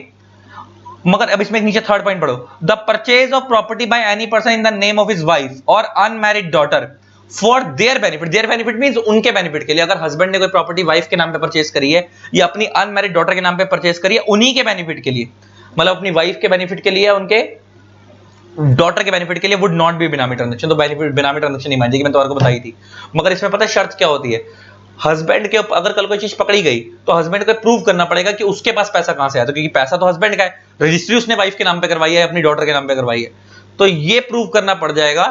मगर अब इसमें नीचे थर्ड पॉइंट पढ़ो। The purchase of property by any person in the name of his wife और unmarried daughter for their benefit. Their benefit means उनके बेनिफिट के लिए। अगर हस्बैंड ने कोई प्रॉपर्टी वाइफ के नाम पे परचेज करी है या अपनी अनमैरिड डॉटर के नाम पे परचेज करी है, उन्हीं के बेनिफिट के लिए, मतलब अपनी वाइफ के बेनिफिट के लिए, उनके डॉटर के बेनिफिट के लिए, would not be benami transaction. तो बेनिफिट बेनामी ट्रांजैक्शन नहीं मान जाएगी, मैं तुम्हारे को बताई थी। मगर इसमें पता है शर्त क्या होती है? हस्बैंड के अगर कल कोई चीज पकड़ी गई तो हस्बैंड को प्रूव करना पड़ेगा कि उसके पास पैसा कहां से आया। तो क्योंकि पैसा तो हस्बैंड का है, रजिस्ट्री उसने वाइफ के नाम पे करवाई है, अपनी डॉटर के नाम पे करवाई है, तो ये प्रूव करना पड़ जाएगा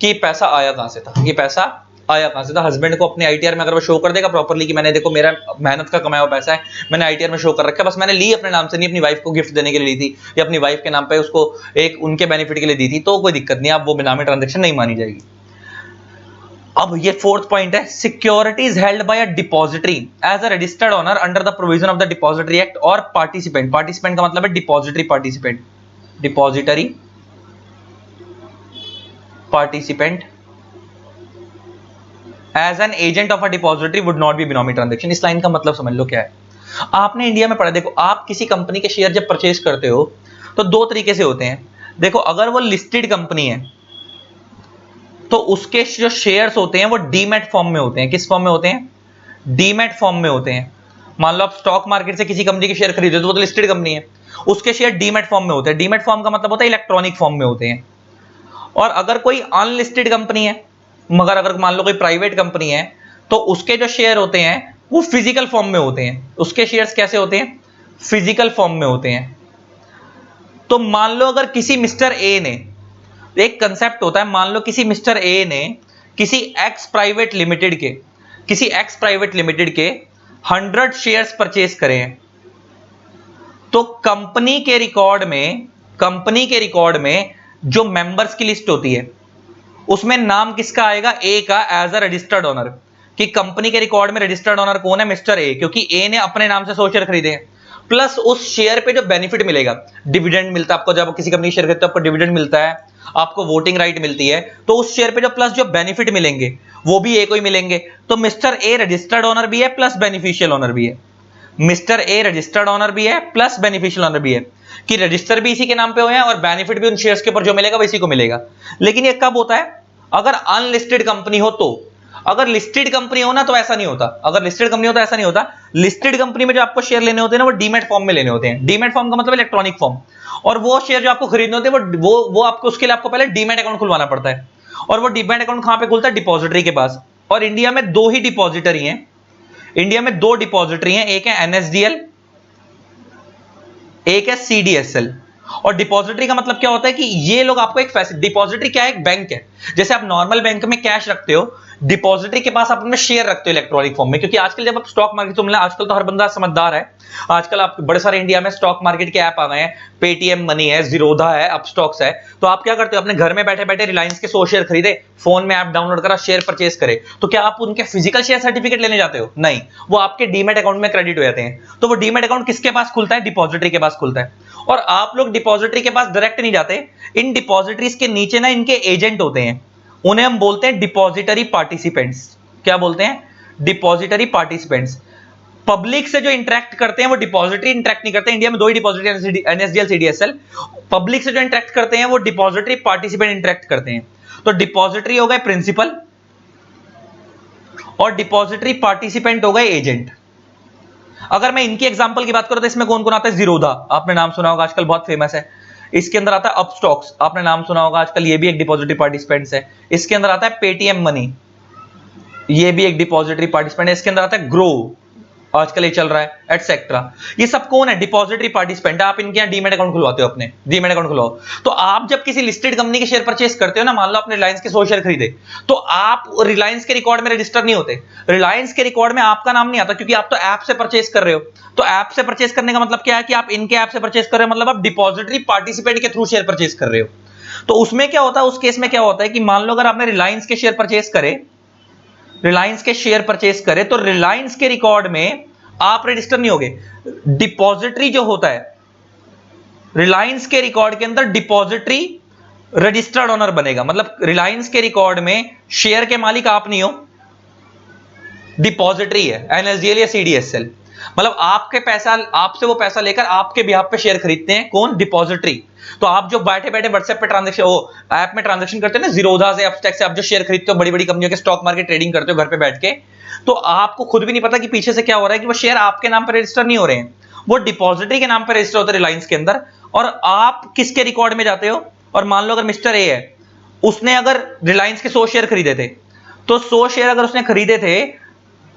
कि पैसा आया कहां से था, ये पैसा आया कहां से था। हस्बैंड को अपने आईटीआर में अगर वो शो कर देगा प्रॉपर्ली कि मैंने, देखो मेरा मेहनत का कमाया हुआ पैसा है, मैंने आईटीआर में शो कर रखा है, बस मैंने ली अपने नाम से नहीं, अपनी वाइफ को गिफ्ट देने के लिए ली थी या अपनी वाइफ के नाम पे उसको एक उनके बेनिफिट के लिए दी थी, तो कोई दिक्कत नहीं, आप वो बेनामी ट्रांजैक्शन नहीं मानी जाएगी। अब ये फोर्थ पॉइंट है, securities held by a depository as a registered owner under the provision of the depository act और पार्टिसिपेंट। पार्टिसिपेंट का मतलब है depository participant, depository participant as an agent of a depository would not be benami transaction. इस line का मतलब समझ लो क्या है। आपने इंडिया में पढ़ा, देखो आप किसी कंपनी के शेयर जब परचेज करते हो तो दो तरीके से होते हैं। देखो अगर वो लिस्टेड कंपनी है तो उसके जो शेयर्स होते हैं वो डीमैट फॉर्म में होते हैं। किस फॉर्म में होते हैं? डीमैट फॉर्म में होते हैं। मान लो आप स्टॉक मार्केट से किसी कंपनी के शेयर खरीदते हो तो वो तो लिस्टेड कंपनी है, उसके शेयर डीमैट फॉर्म में होते हैं। डीमैट फॉर्म का मतलब होता है इलेक्ट्रॉनिक फॉर्म में होते हैं। और अगर कोई अनलिस्टेड कंपनी है, मगर अगर मान लो कोई प्राइवेट कंपनी है, तो उसके जो शेयर होते हैं वो फिजिकल फॉर्म में होते हैं। उसके शेयर्स कैसे होते हैं? फिजिकल फॉर्म में होते हैं। तो मान लो अगर किसी मिस्टर ए ने, एक कंसेप्ट होता है, मान लो किसी मिस्टर ए ने किसी एक्स प्राइवेट लिमिटेड के 100 शेयर्स परचेज करे हैं, तो कंपनी के रिकॉर्ड में जो मेंबर्स की लिस्ट होती है उसमें नाम किसका आएगा? ए का, एज अ रजिस्टर्ड ओनर। कि कंपनी के रिकॉर्ड में रजिस्टर्ड ओनर कौन है? मिस्टर ए, क्योंकि ए ने अपने नाम से 100 शेयर खरीदे हैं। प्लस उस शेयर पे जो बेनिफिट मिलेगा, डिविडेंड मिलता है आपको, जब किसी कंपनी शेयर खरीदते हो आपको डिविडेंड मिलता है, आपको वोटिंग राइट मिलती है, तो उस शेयर पे जो प्लस जो बेनिफिट मिलेंगे वो भी ए को ही मिलेंगे। तो मिस्टर ए रजिस्टर्ड ओनर भी है प्लस बेनिफिशियल ओनर भी है। मिस्टर ए रजिस्टर्ड ओनर भी है प्लस बेनिफिशियल ओनर भी है, कि रजिस्टर भी इसी के नाम पे हुए हैं और बेनिफिट भी उन शेयर्स के ऊपर जो मिलेगा वो इसी को मिलेगा। लेकिन ये कब होता है? अगर अनलिस्टेड कंपनी हो तो। अगर लिस्टेड कंपनी हो ना तो ऐसा नहीं होता। अगर लिस्टेड कंपनी हो तो ऐसा नहीं होता। लिस्टेड कंपनी में जो आपको शेयर लेने होते हैं ना वो डीमैट फॉर्म में लेने होते हैं। डीमैट फॉर्म का मतलब इलेक्ट्रॉनिक फॉर्म। और वो शेयर जो आपको खरीदने होते हैं वो आपको, उसके लिए आपको पहले डीमैट अकाउंट खुलवाना पड़ता है। और वो डीमैट अकाउंट कहां पे खुलता है? डिपॉजिटरी के पास। और इंडिया में दो ही डिपॉजिटरी हैं, इंडिया में दो डिपॉजिटरी हैं, एक है एनएसडीएल, एक है सीडीएसएल। और डिपॉजिटरी का मतलब क्या होता है कि ये लोग आपको एक डिपॉजिटरी क्या है? एक बैंक है। जैसे आप नॉर्मल बैंक में कैश रखते हो, डिपॉजिटरी के पास आप अपने शेयर रखते हो इलेक्ट्रॉनिक फॉर्म में, क्योंकि आजकल जब आप स्टॉक मार्केट तो मिला, आजकल तो हर बंदा समझदार है, आजकल आप बड़े सारे इंडिया में स्टॉक मार्केट के ऐप आ गए हैं, पेटीएम मनी है, जीरोधा है, अपस्टॉक्स है। तो आप क्या करते हो, अपने घर में बैठे बैठे रिलायंस के 100 शेयर खरीदे, फोन में ऐप डाउनलोड करा, शेयर परचेज करे, तो क्या आप उनके फिजिकल शेयर सर्टिफिकेट लेने जाते हो? नहीं, वो आपके डीमैट अकाउंट में क्रेडिट हो जाते हैं। तो वो डीमैट अकाउंट किसके पास खुलता है? डिपॉजिटरी के पास खुलता है। और आप लोग डिपॉजिटरी के पास डायरेक्ट नहीं जाते, इन डिपॉजिटरीज के नीचे ना इनके एजेंट होते हैं, उन्हें हम बोलते हैं डिपॉजिटरी पार्टिसिपेंट्स। क्या बोलते हैं? Depository participants. पब्लिक से जो इंटरेक्ट करते हैं वो डिपॉजिटरी इंटरेक्ट नहीं करते। इंडिया में दो ही डिपॉजिटरी, एनएसडीएल, सीडीएसएल। पब्लिक से जो इंटरेक्ट करते हैं वो डिपॉजिटरी पार्टिसिपेंट इंटरेक्ट करते हैं। तो डिपॉजिटरी हो गए प्रिंसिपल और डिपॉजिटरी पार्टिसिपेंट हो गए एजेंट। अगर मैं इनकी एग्जांपल की बात करूं तो इसमें कौन कौन आता है? जीरोधा, आपने नाम सुना होगा, आजकल बहुत फेमस है। इसके अंदर आता है अपस्टॉक्स, आपने नाम सुना होगा, आजकल ये भी एक डिपॉजिटरी पार्टिसिपेंट्स है। इसके अंदर आता है पेटीएम मनी, ये भी एक डिपॉजिटरी पार्टिसिपेंट है। इसके अंदर आता है ग्रो, आजकल ये चल रहा है, एटसेट्रा। ये सब कौन है? Depository participant. आप इनके यहाँ डीमैट अकाउंट खुलवाते हो, अपने डीमैट अकाउंट खुलवाओ। तो आप जब किसी लिस्टेड कंपनी के शेयर परचेस करते हो ना, मान लो आपने रिलायंस के 100 शेयर खरीदे, तो आप रिलायंस के रिकॉर्ड में रजिस्टर नहीं होते, रिलायंस के रिकॉर्ड में आपका नाम नहीं आता, क्योंकि आप तो ऐप से परचेस कर रहे हो। तो ऐप से परचेस करने का मतलब क्या है कि आप इनके ऐप से परचेस कर रहे हो, मतलब आप डिपॉजिटरी पार्टिसिपेंट के थ्रू शेयर परचेस कर रहे हो। तो उसमें क्या होता है, उस केस में क्या होता है कि मान लो अगर आपने रिलायंस के शेयर परचेस करे, रिलायंस के शेयर परचेस करे, तो रिलायंस के रिकॉर्ड में आप रजिस्टर नहीं होगे। डिपॉजिटरी जो होता है, रिलायंस के रिकॉर्ड के अंदर डिपॉजिटरी रजिस्टर्ड ओनर बनेगा, मतलब रिलायंस के रिकॉर्ड में शेयर के मालिक आप नहीं हो, डिपॉजिटरी है, एनएसडीएल या सीडीएसएल। मतलब आपके पैसा, आपसे वो पैसा लेकर आपके बिहाफ पे शेयर खरीदते हैं, कौन? डिपॉजिटरी। तो आप जो बैठे बैठे व्हाट्सएप पे ट्रांजैक्शन, वो ऐप में ट्रांजैक्शन करते हो ना, जीरोधा से, अपस्टॉक से, आप जो शेयर खरीदते हो, बड़ी बड़ी कंपनियों के स्टॉक मार्केट ट्रेडिंग करते हो घर पे बैठ के, तो आपको खुद भी नहीं पता कि पीछे से क्या हो रहा है, कि वो शेयर आपके नाम पर रजिस्टर नहीं हो रहे हैं, वो डिपॉजिटरी के नाम पर रजिस्टर होते हैं रिलायंस के अंदर। और आप किसके रिकॉर्ड में जाते हो? और मान लो अगर मिस्टर ए है, उसने अगर रिलायंस के 100 शेयर खरीदे थे, तो 100 शेयर अगर उसने खरीदे थे,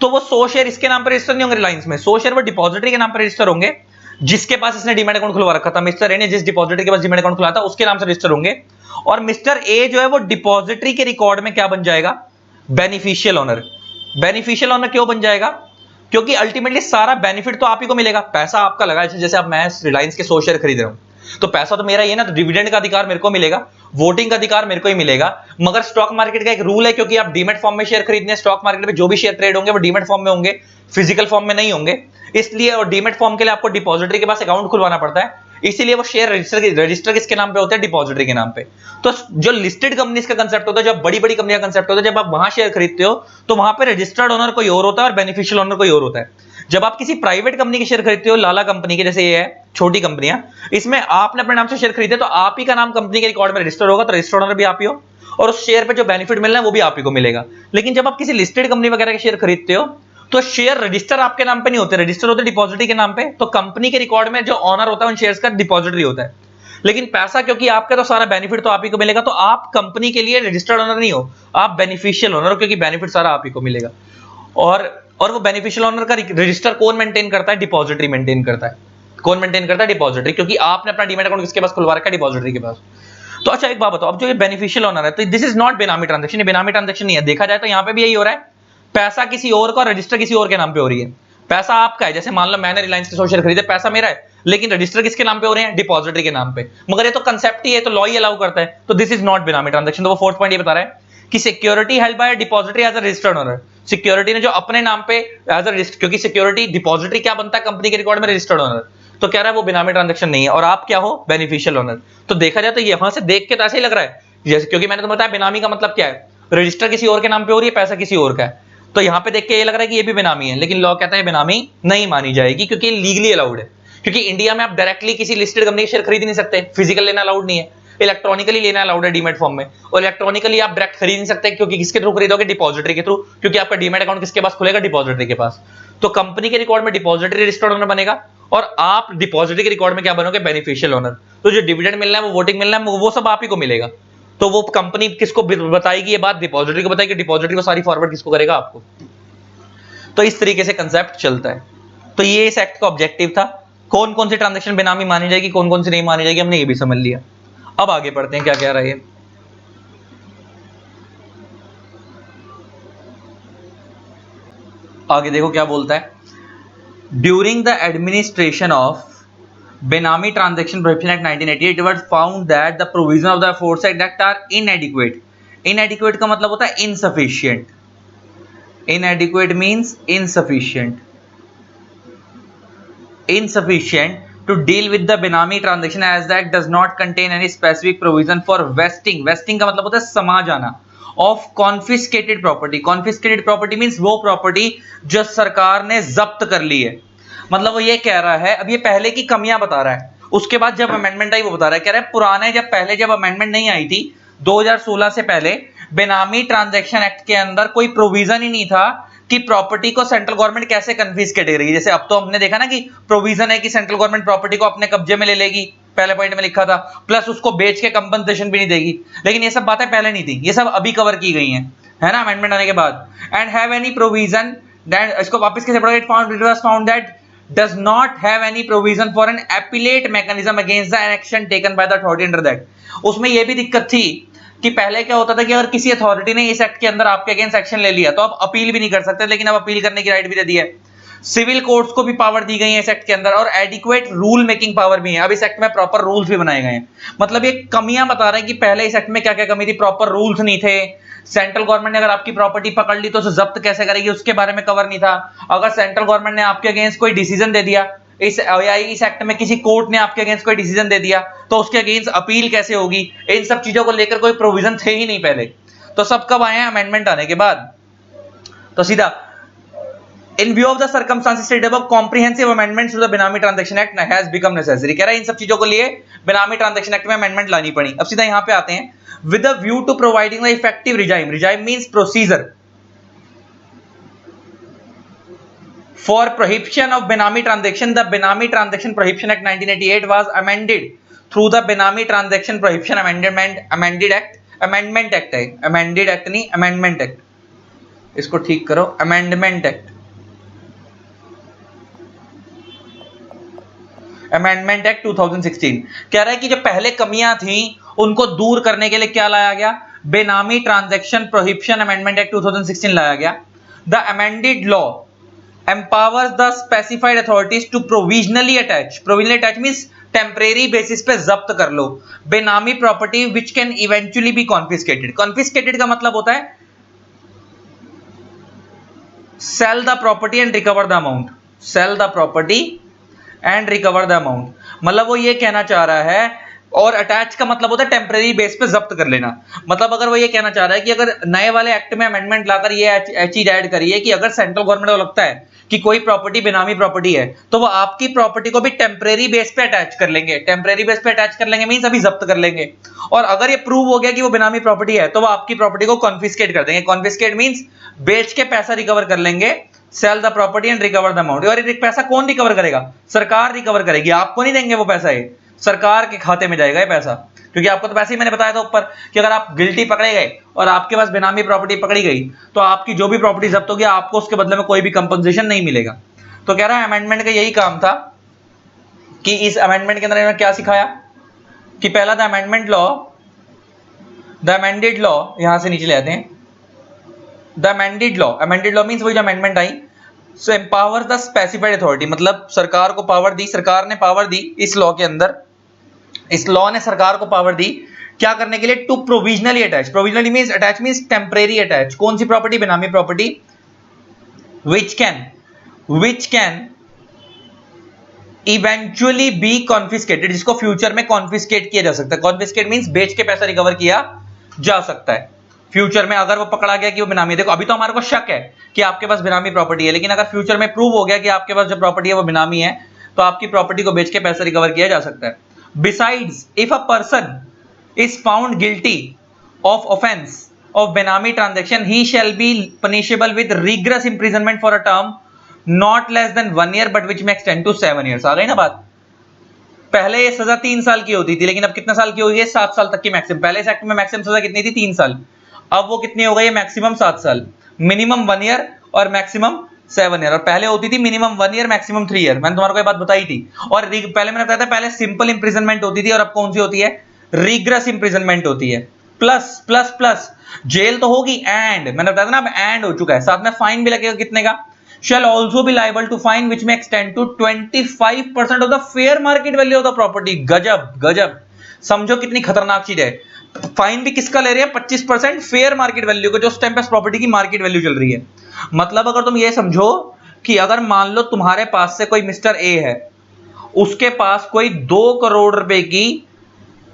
तो वो 100 शेयर इसके नाम पर रजिस्टर नहीं होंगे रिलायंस में, 100 शेयर वो डिपॉजिटरी के नाम पर रजिस्टर होंगे, जिसके पास इसने डीमैट अकाउंट खुलवा रखा था। मिस्टर ए ने जिस डिपॉजिटरी के पास डीमैट अकाउंट खुलवाया था, उसके नाम से रजिस्टर होंगे। और मिस्टर ए जो है वो डिपॉजिटरी के रिकॉर्ड में क्या बन जाएगा? Beneficial owner. बेनिफिशियल ओनर क्यों बन जाएगा? क्योंकि अल्टीमेटली सारा बेनिफिट तो आप ही को मिलेगा, पैसा आपका लगा है। जैसे अब मैं रिलायंस के 100 शेयर खरीद रहा हूं, तो पैसा तो मेरा ही है ना, तो डिविडेंड का अधिकार मेरे को मिलेगा, वोटिंग का अधिकार मेरे को ही मिलेगा। मगर स्टॉक मार्केट का एक रूल है, क्योंकि आप डीमैट फॉर्म में शेयर खरीदने, स्टॉक मार्केट में जो भी शेयर ट्रेड होंगे वो डीमैट फॉर्म में होंगे, फिजिकल फॉर्म में नहीं होंगे। इसलिए और डीमैट फॉर्म के लिए आपको डिपॉजिटरी के पास अकाउंट खुलवाना पड़ता है, इसीलिए वो शेयर रजिस्टर किसके नाम पे होते हैं? डिपॉजिटरी के नाम पे। तो जो लिस्टेड कंपनीज का कंसेप्ट होता है, जो बड़ी बड़ी कंपनी का कंसेप्ट होता है, जब आप वहां शेयर खरीदते हो तो वहां पे रजिस्टर्ड ओनर कोई और होता है और बेनिफिशियल ओनर कोई और होता है। जब आप किसी प्राइवेट कंपनी के शेयर खरीदते हो, लाला कंपनी के, जैसे ये है छोटी कंपनियां, इसमें आपने अपने नाम से शेयर खरीदे, तो आप ही का नाम कंपनी के रिकॉर्ड में रजिस्टर होगा, तो रजिस्टर्ड ओनर भी आप ही हो, और उस शेयर पे जो बेनिफिट मिलना है वो भी आप ही को मिलेगा। लेकिन जब आप किसी लिस्टेड कंपनी वगैरह के शेयर खरीदते हो, तो शेयर रजिस्टर आपके नाम पे नहीं होते, रजिस्टर होते डिपॉजिटरी के नाम पे। तो कंपनी के रिकॉर्ड में जो ऑनर होता है उन शेयर्स का डिपॉजिटरी होता है, लेकिन पैसा क्योंकि आपका, तो सारा बेनिफिट तो आप ही को मिलेगा। तो आप कंपनी के लिए रजिस्टर्ड ओनर नहीं हो, आप बेनिफिशियल ओनर हो, क्योंकि बेनिफिट सारा आप ही को मिलेगा। और वो बेनिफिशियल ओनर का रजिस्टर कौन मेंटेन करता है? डिपॉजिटरी मेंटेन करता है। कौन मेंटेन करता है? डिपॉजिटरी, क्योंकि आपने अपना डीमैट अकाउंट किसके पास खुलवा रखा है? डिपॉजिटरी के पास। तो अच्छा एक बात बताओ, अब जो ये बेनिफिशियल ओनर है, तो this is not benami transaction, ये बेनामी ट्रांजैक्शन नहीं है। देखा जाए तो यहां पे भी यही हो रहा है, पैसा किसी और का, रजिस्टर किसी और के नाम पे हो रही है। पैसा आपका है, जैसे मान लो मैंने रिलायंस के 100 शेयर खरीदे, पैसा मेरा है, लेकिन रजिस्टर किसके नाम पे हो रहे हैं? डिपॉजिटरी के नाम पे। मगर ये तो कंसेप्ट ही है, तो लॉ ही अलाउ करता है, तो this is not benami transaction. तो वो फोर्थ पॉइंट ये बता रहा है कि security held by depository as a registered owner, security ने जो अपने नाम पे एज अ रजिस्टर, क्योंकि सिक्योरिटी डिपॉजिटरी क्या बनता है? कंपनी के रिकॉर्ड में रजिस्टर्ड ओनर, तो कह रहा है वो बेनामी ट्रांजैक्शन नहीं है, और आप क्या हो? Beneficial owner. तो देखा जाए तो यहां से देख के तो ऐसे ही लग रहा है, जैसे, क्योंकि मैंने तो बताया बेनामी का मतलब क्या है, रजिस्टर किसी और के नाम पे हो रही है, पैसा किसी और का है, तो यहां पे देख के ये लग रहा है कि ये भी बेनामी है। लेकिन लॉ कहता है बेनामी नहीं मानी जाएगी, क्योंकि लीगली अलाउड है। क्योंकि इंडिया में आप डायरेक्टली किसी लिस्टेड कंपनी के शेयर खरीद नहीं सकते, फिजिकल लेना अलाउड नहीं है, इलेक्ट्रॉनिकली लेना अलाउड है डीमैट फॉर्म में, और इलेक्ट्रॉनिकली आप डायरेक्ट खरीद नहीं सकते, क्योंकि किसके थ्रू खरीदोगे? डिपॉजिटरी के थ्रू, क्योंकि आपका डीमैट अकाउंट किसके पास खुलेगा? डिपॉजिटरी के पास। तो कंपनी के रिकॉर्ड में डिपॉजिटरी रजिस्टर्ड ओनर बनेगा, और आप डिपॉजिटरी के रिकॉर्ड में क्या बनोगे? Beneficial owner. तो जो डिविडेंड मिलना है, वो वोटिंग मिलना है, वो सब आप ही को मिलेगा। तो वो कंपनी किसको बताएगी ये बात? डिपॉजिटरी को बताएगी, डिपॉजिटरी को सारी फॉरवर्ड किसको करेगा? आपको। तो इस तरीके से कंसेप्ट चलता है। तो ये इस एक्ट का ऑब्जेक्टिव था। कौन कौन सी ट्रांजैक्शन बेनामी मानी जाएगी, कौन कौन सी नहीं मानी जाएगी, हमने ये भी समझ लिया। अब आगे बढ़ते हैं, क्या कह रहा है। आगे देखो क्या बोलता है, ड्यूरिंग द एडमिनिस्ट्रेशन ऑफ बेनामी transaction prohibition act 1988 it was found that the provision of the aforesaid act are inadequate. inadequate का मतलब होता है insufficient. inadequate means insufficient to deal with the Benami transaction as the act does not contain any specific provision for vesting. vesting का मतलब होता है समा जाना of confiscated property. confiscated property means वो property जो सरकार ने जब्त कर ली है। मतलब वो ये कह रहा है, अब ये पहले की कमियां बता रहा है, उसके बाद जब अमेंडमेंट आई वो बता रहा है, कह रहा है पुराने जब अमेंडमेंट नहीं आई थी 2016 से पहले बेनामी ट्रांजैक्शन एक्ट के अंदर कोई प्रोविजन ही नहीं था कि प्रॉपर्टी को सेंट्रल गवर्नमेंट कैसे कन्फिस्केट करेगी। जैसे अब तो हमने देखा ना कि प्रोविजन है कि सेंट्रल गवर्नमेंट प्रॉपर्टी को अपने कब्जे में ले लेगी, पहले पॉइंट में लिखा था, प्लस उसको बेच के कंपनसेशन भी नहीं देगी। लेकिन ये सब बातें पहले नहीं थी, ये सब अभी कवर की गई हैं, है ना, अमेंडमेंट आने के बाद। And have any provision that, इसको वापस कैसे पढ़ोगे, found that does not have any provision for an appellate mechanism against the action taken by the authority under that. उसमें यह भी दिक्कत थी कि पहले क्या होता था कि अगर किसी अथॉरिटी ने इस एक्ट के अंदर आपके अगेंस्ट एक्शन ले लिया तो आप अपील भी नहीं कर सकते, लेकिन अब अपील करने की राइट भी दे दी है। सिविल कोर्ट्स को भी पावर दी गई है इस एक्ट के अंदर, और एडिक्वेट रूल मेकिंग पावर भी है। अब इस एक्ट में प्रॉपर रूल्स भी बनाए गए हैं। मतलब ये कमियां बता रहे हैं कि पहले इस एक्ट में क्या क्या कमी थी, प्रॉपर रूल्स नहीं थे, सेंट्रल गवर्नमेंट ने अगर आपकी प्रॉपर्टी पकड़ ली तो उसे जब्त कैसे करेगी उसके बारे में कवर नहीं था। अगर सेंट्रल गवर्नमेंट ने आपके अगेंस्ट कोई डिसीजन दे दिया, इस एक्ट में किसी कोर्ट ने आपके अगेंस्ट कोई डिसीजन दे दिया तो उसके अगेंस्ट अपील कैसे होगी, इन सब चीजों को लेकर कोई प्रोविजन थे ही नहीं पहले। तो सब कब आए हैं, अमेंडमेंट आने के बाद। तो सीधा in view of the circumstances stated above, comprehensive amendments to the Benami Transaction Act has become necessary. कह रहा है इन सब चीजों को लिए बेनामी ट्रांजैक्शन एक्ट में अमेंडमेंट लानी पड़ी। अब सीधा यहां पे आते हैं, with a view to providing the effective regime. regime means procedure for prohibition of Benami transaction. The Benami Transaction Prohibition Act 1988 was amended through the Benami Transaction Prohibition Amended Act. Amendment Act है, Amended Act नहीं, Amendment Act, इसको ठीक करो, Amendment Act, amendment act 2016। कह रहा है कि जो पहले कमियां थी उनको दूर करने के लिए क्या लाया गया, बेनामी ट्रांजैक्शन प्रोहिबिशन अमेंडमेंट एक्ट 2016 लाया गया। The amended law empowers the specified authorities to provisionally attach means temporary basis पे जब्त कर लो benami property which can eventually be confiscated. Confiscated का मतलब होता है sell the property and recover the amount, sell the property and recover the amount. मतलब वो ये कहना चाह रहा है, और अटैच का मतलब होता है टेम्परेरी बेस पे जब्त कर लेना। मतलब अगर वो ये कहना चाह रहा है कि अगर नए वाले एक्ट में अमेंडमेंट लाकर ये चीज ऐड करी है कि अगर सेंट्रल गवर्नमेंट को लगता है कि कोई प्रॉपर्टी बेनामी प्रॉपर्टी है तो वो आपकी प्रॉपर्टी को भी टेम्परेरी बेस पे अटैच कर लेंगे। टेम्परेरी बेस पे अटैच कर लेंगे मींस अभी जब्त कर लेंगे, और अगर ये प्रूव हो गया कि वो बेनामी प्रॉपर्टी है तो वो आपकी प्रॉपर्टी को कॉन्फिस्केट कर देंगे। कॉन्फिस्केट मींस बेच के पैसा रिकवर कर लेंगे, sell the property and recover the amount. और ये पैसा कौन रिकवर करेगा, सरकार रिकवर करेगी, आपको नहीं देंगे वो पैसा, ये सरकार के खाते में जाएगा ये पैसा। क्योंकि आपको तो पैसे ही मैंने बताया था ऊपर कि अगर आप गिल्टी पकड़े गए और आपके पास बेनामी प्रॉपर्टी पकड़ी गई तो आपकी जो भी प्रॉपर्टी जब्त होगी आपको उसके बदले में कोई भी कंपनसेशन नहीं मिलेगा। तो कह रहा है अमेंडमेंट का यही काम था कि इस अमेंडमेंट के अंदर इन्होंने क्या सिखाया कि पहला the amendment law, the amended law, यहां से नीचे ले आते हैं, द अमेंडेड लॉ मींस वही जो amendment I, so empower the specified authority, मतलब सरकार को पावर दी, सरकार ने पावर दी इस लॉ के अंदर, इस लॉ ने सरकार को पावर दी क्या करने के लिए, to provisionally attach. Provisionally means attach means temporary attach. कौन सी property, benami property, which can eventually be confiscated, जिसको फ्यूचर में कॉन्फिस्केट किया जा सकता है। कॉन्फिस्केट मींस बेच के पैसा रिकवर किया जा सकता है फ्यूचर में, अगर वो पकड़ा गया कि वो बेनामी। देखो अभी तो हमारे को शक है कि आपके पास बेनामी प्रॉपर्टी है, लेकिन अगर फ्यूचर में प्रूव हो गया कि आपके पास जो प्रॉपर्टी है वो बेनामी है तो आपकी प्रॉपर्टी को बेच के पैसा रिकवर किया जा सकता है। Besides if a person is found guilty of offence of Benami transaction, he shall be punishable with rigorous imprisonment for a term not less than 1 year but which may extend to 7 years। आ गई ना बात। पहले ये सजा 3 साल की होती थी, लेकिन अब कितने साल की हो गई है, 7 साल तक की मैक्सिमम। पहले इस एक्ट में मैक्सिमम सजा कितनी थी, 3 साल, अब वो कितनी हो गई है, मैक्सिमम 7 साल, मिनिमम 1 ईयर और मैक्सिमम 7 ईयर। और पहले होती थी मिनिमम 1 ईयर मैक्सिमम 3 ईयर। मैंने तुम्हारे को ये बात बताई थी। और पहले मैंने बताया था पहले सिंपल इंप्रिजनमेंट होती थी और अब कौन सी होती है, रिग्रेस इंप्रिजनमेंट होती है। प्लस प्लस प्लस जेल तो होगी, एंड मैंने बताया था ना अब एंड हो चुका है, साथ में फाइन भी लगेगा कितने का, shall also be liable to fine which may extend to 25% of the fair market value of the property। गजब गजब, समझो कितनी खतरनाक चीज है। फाइन भी किसका ले रही है? 25% फेयर मार्केट वैल्यू को, जो उस टाइम पे प्रॉपर्टी की मार्केट वैल्यू चल रही है। मतलब अगर तुम ये समझो कि अगर मान लो तुम्हारे पास से कोई मिस्टर ए है, उसके पास कोई 2 करोड़ रुपए की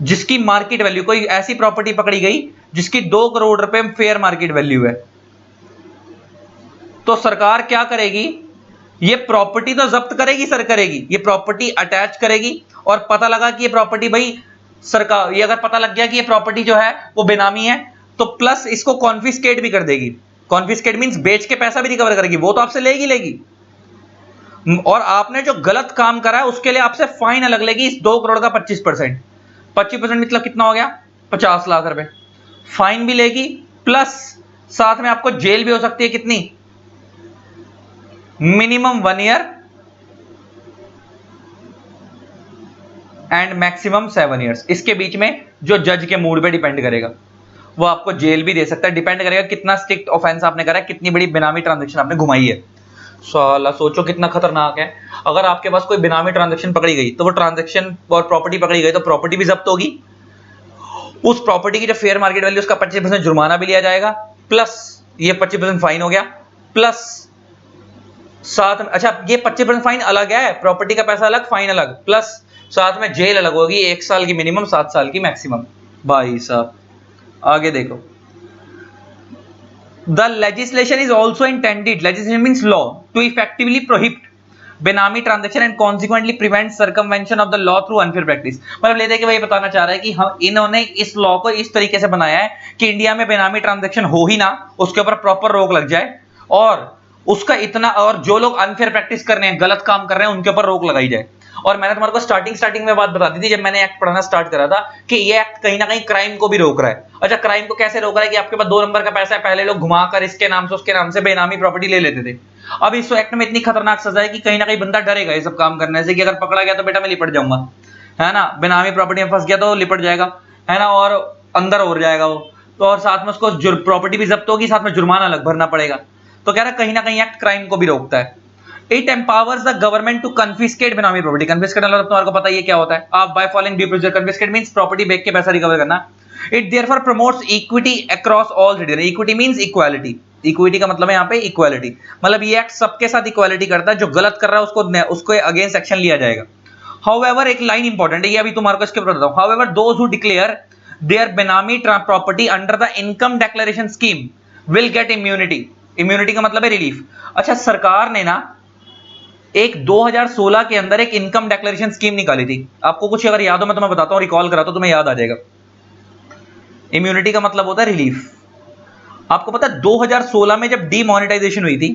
जिसकी मार्केट वैल्यू, कोई ऐसी प्रॉपर्टी पकड़ी गई जिसकी 2 करोड़ रुपए फेयर मार्केट वैल्यू है, तो सरकार क्या करेगी? ये प्रॉपर्टी तो जब्त करेगी सर, करेगी, ये प्रॉपर्टी अटैच करेगी, और पता लगा कि ये प्रॉपर्टी भाई सरकार, ये अगर पता लग गया कि ये प्रॉपर्टी जो है वो बेनामी है, तो प्लस इसको कॉन्फिस्केट भी कर देगी। कॉन्फिस्केट मींस बेच के पैसा भी रिकवर करेगी, वो तो आपसे लेगी लेगी, और आपने जो गलत काम करा है उसके लिए आपसे फाइन अलग लेगी इस 2 करोड़ का 25%। 25% मतलब कितना हो गया? 50 लाख रुपए फाइन भी लेगी, प्लस साथ में आपको जेल भी हो सकती है। कितनी? Minimum 1 year and maximum 7 years. इसके बीच में जो जज के मूड पे डिपेंड करेगा, वो आपको जेल भी दे सकता है। डिपेंड करेगा कितना स्ट्रिक्ट ऑफेंस आपने करा है, कितनी बड़ी बेनामी ट्रांजैक्शन आपने घुमाई है। साला सोचो कितना खतरनाक है। अगर आपके पास कोई बेनामी ट्रांजैक्शन पकड़ी गई, तो वो ट्रांजैक्शन और प्रॉपर्टी पकड़ी गई, तो प्रॉपर्टी भी जब्त होगी, उस प्रॉपर्टी की जो फेयर मार्केट वैल्यू उसका 25% जुर्माना भी लिया जाएगा, प्लस ये 25% फाइन हो गया, प्लस साथ में, अच्छा ये 25% फाइन अलग है, प्रॉपर्टी का पैसा अलग, फाइन अलग, प्लस साथ में जेल अलग होगी, 1 साल की मिनिमम, 7 साल की मैक्सिमम। भाई साहब आगे देखो, the legislation is also intended, legislation means law, to effectively prohibit benami transaction and consequently prevent circumvention of the law through unfair practice. मतलब ले दे के भाई बताना चाह रहा है कि हम, इन्होंने इस लॉ को इस तरीके से बनाया है कि इंडिया में बेनामी ट्रांजैक्शन हो ही ना, उसके ऊपर प्रॉपर रोक लग जाए, और उसका इतना, और जो लोग अनफेयर प्रैक्टिस कर रहे हैं, गलत काम कर रहे हैं, उनके ऊपर रोक लगाई जाए। और मैंने तुम्हारे को स्टार्टिंग में बात बता दी थी जब मैंने एक्ट पढ़ाना स्टार्ट करा था, कि ये एक्ट कहीं ना कहीं क्राइम को भी रोक रहा है। अच्छा क्राइम को कैसे रोक रहा है? कि आपके पास 2 नंबर का पैसा है, पहले लोग घुमाकर इसके नाम से उसके नाम से बेनामी प्रॉपर्टी ले लेते थे। अब इस एक्ट में इतनी खतरनाक सजा है कि कहीं ना कहीं बंदा डरेगा ये सब काम करने से, कि अगर पकड़ा गया तो बेटा मैं लिपट जाऊंगा, है ना, बेनामी प्रॉपर्टी में फंस गया तो लिपट जाएगा, है ना, और अंदर हो जाएगा वो, तो और साथ में उसको प्रॉपर्टी भी जब्त होगी, साथ में जुर्माना अलग भरना पड़ेगा। तो कह रहा है कहीं ना कहीं एक्ट क्राइम को भी रोकता है। It empowers the government to confiscate benami property. Confiscate मतलब तुम्हारे को पता ही है क्या होता है, आप by following due procedure. Confiscate means property बेच के पैसा रिकवर करना। It therefore promotes equity across all citizen. Equity means equality, equity का मतलब है यहाँ पे इक्वालिटी, मतलब ये एक्ट सबके साथ इक्वालिटी करता है, जो गलत कर रहा है उसको अगेंस्ट एक्शन लिया जाएगा। हाउएवर एक लाइन इंपॉर्टेंट है, ये अभी तुम्हारे को इसके ऊपर बताऊं। However those who declare their benami property under the income declaration scheme will get immunity. Immunity का मतलब है रिलीफ। अच्छा सरकार ने ना एक 2016 के अंदर एक इनकम डिक्लेरेशन स्कीम निकाली थी, आपको कुछ अगर याद हो मैं तुम्हें बताता हूं, रिकॉल कराता हूं, तुम्हें याद आ जाएगा। इम्यूनिटी का मतलब होता है रिलीफ। आपको पता है 2016 में जब डीमोनेटाइजेशन हुई थी,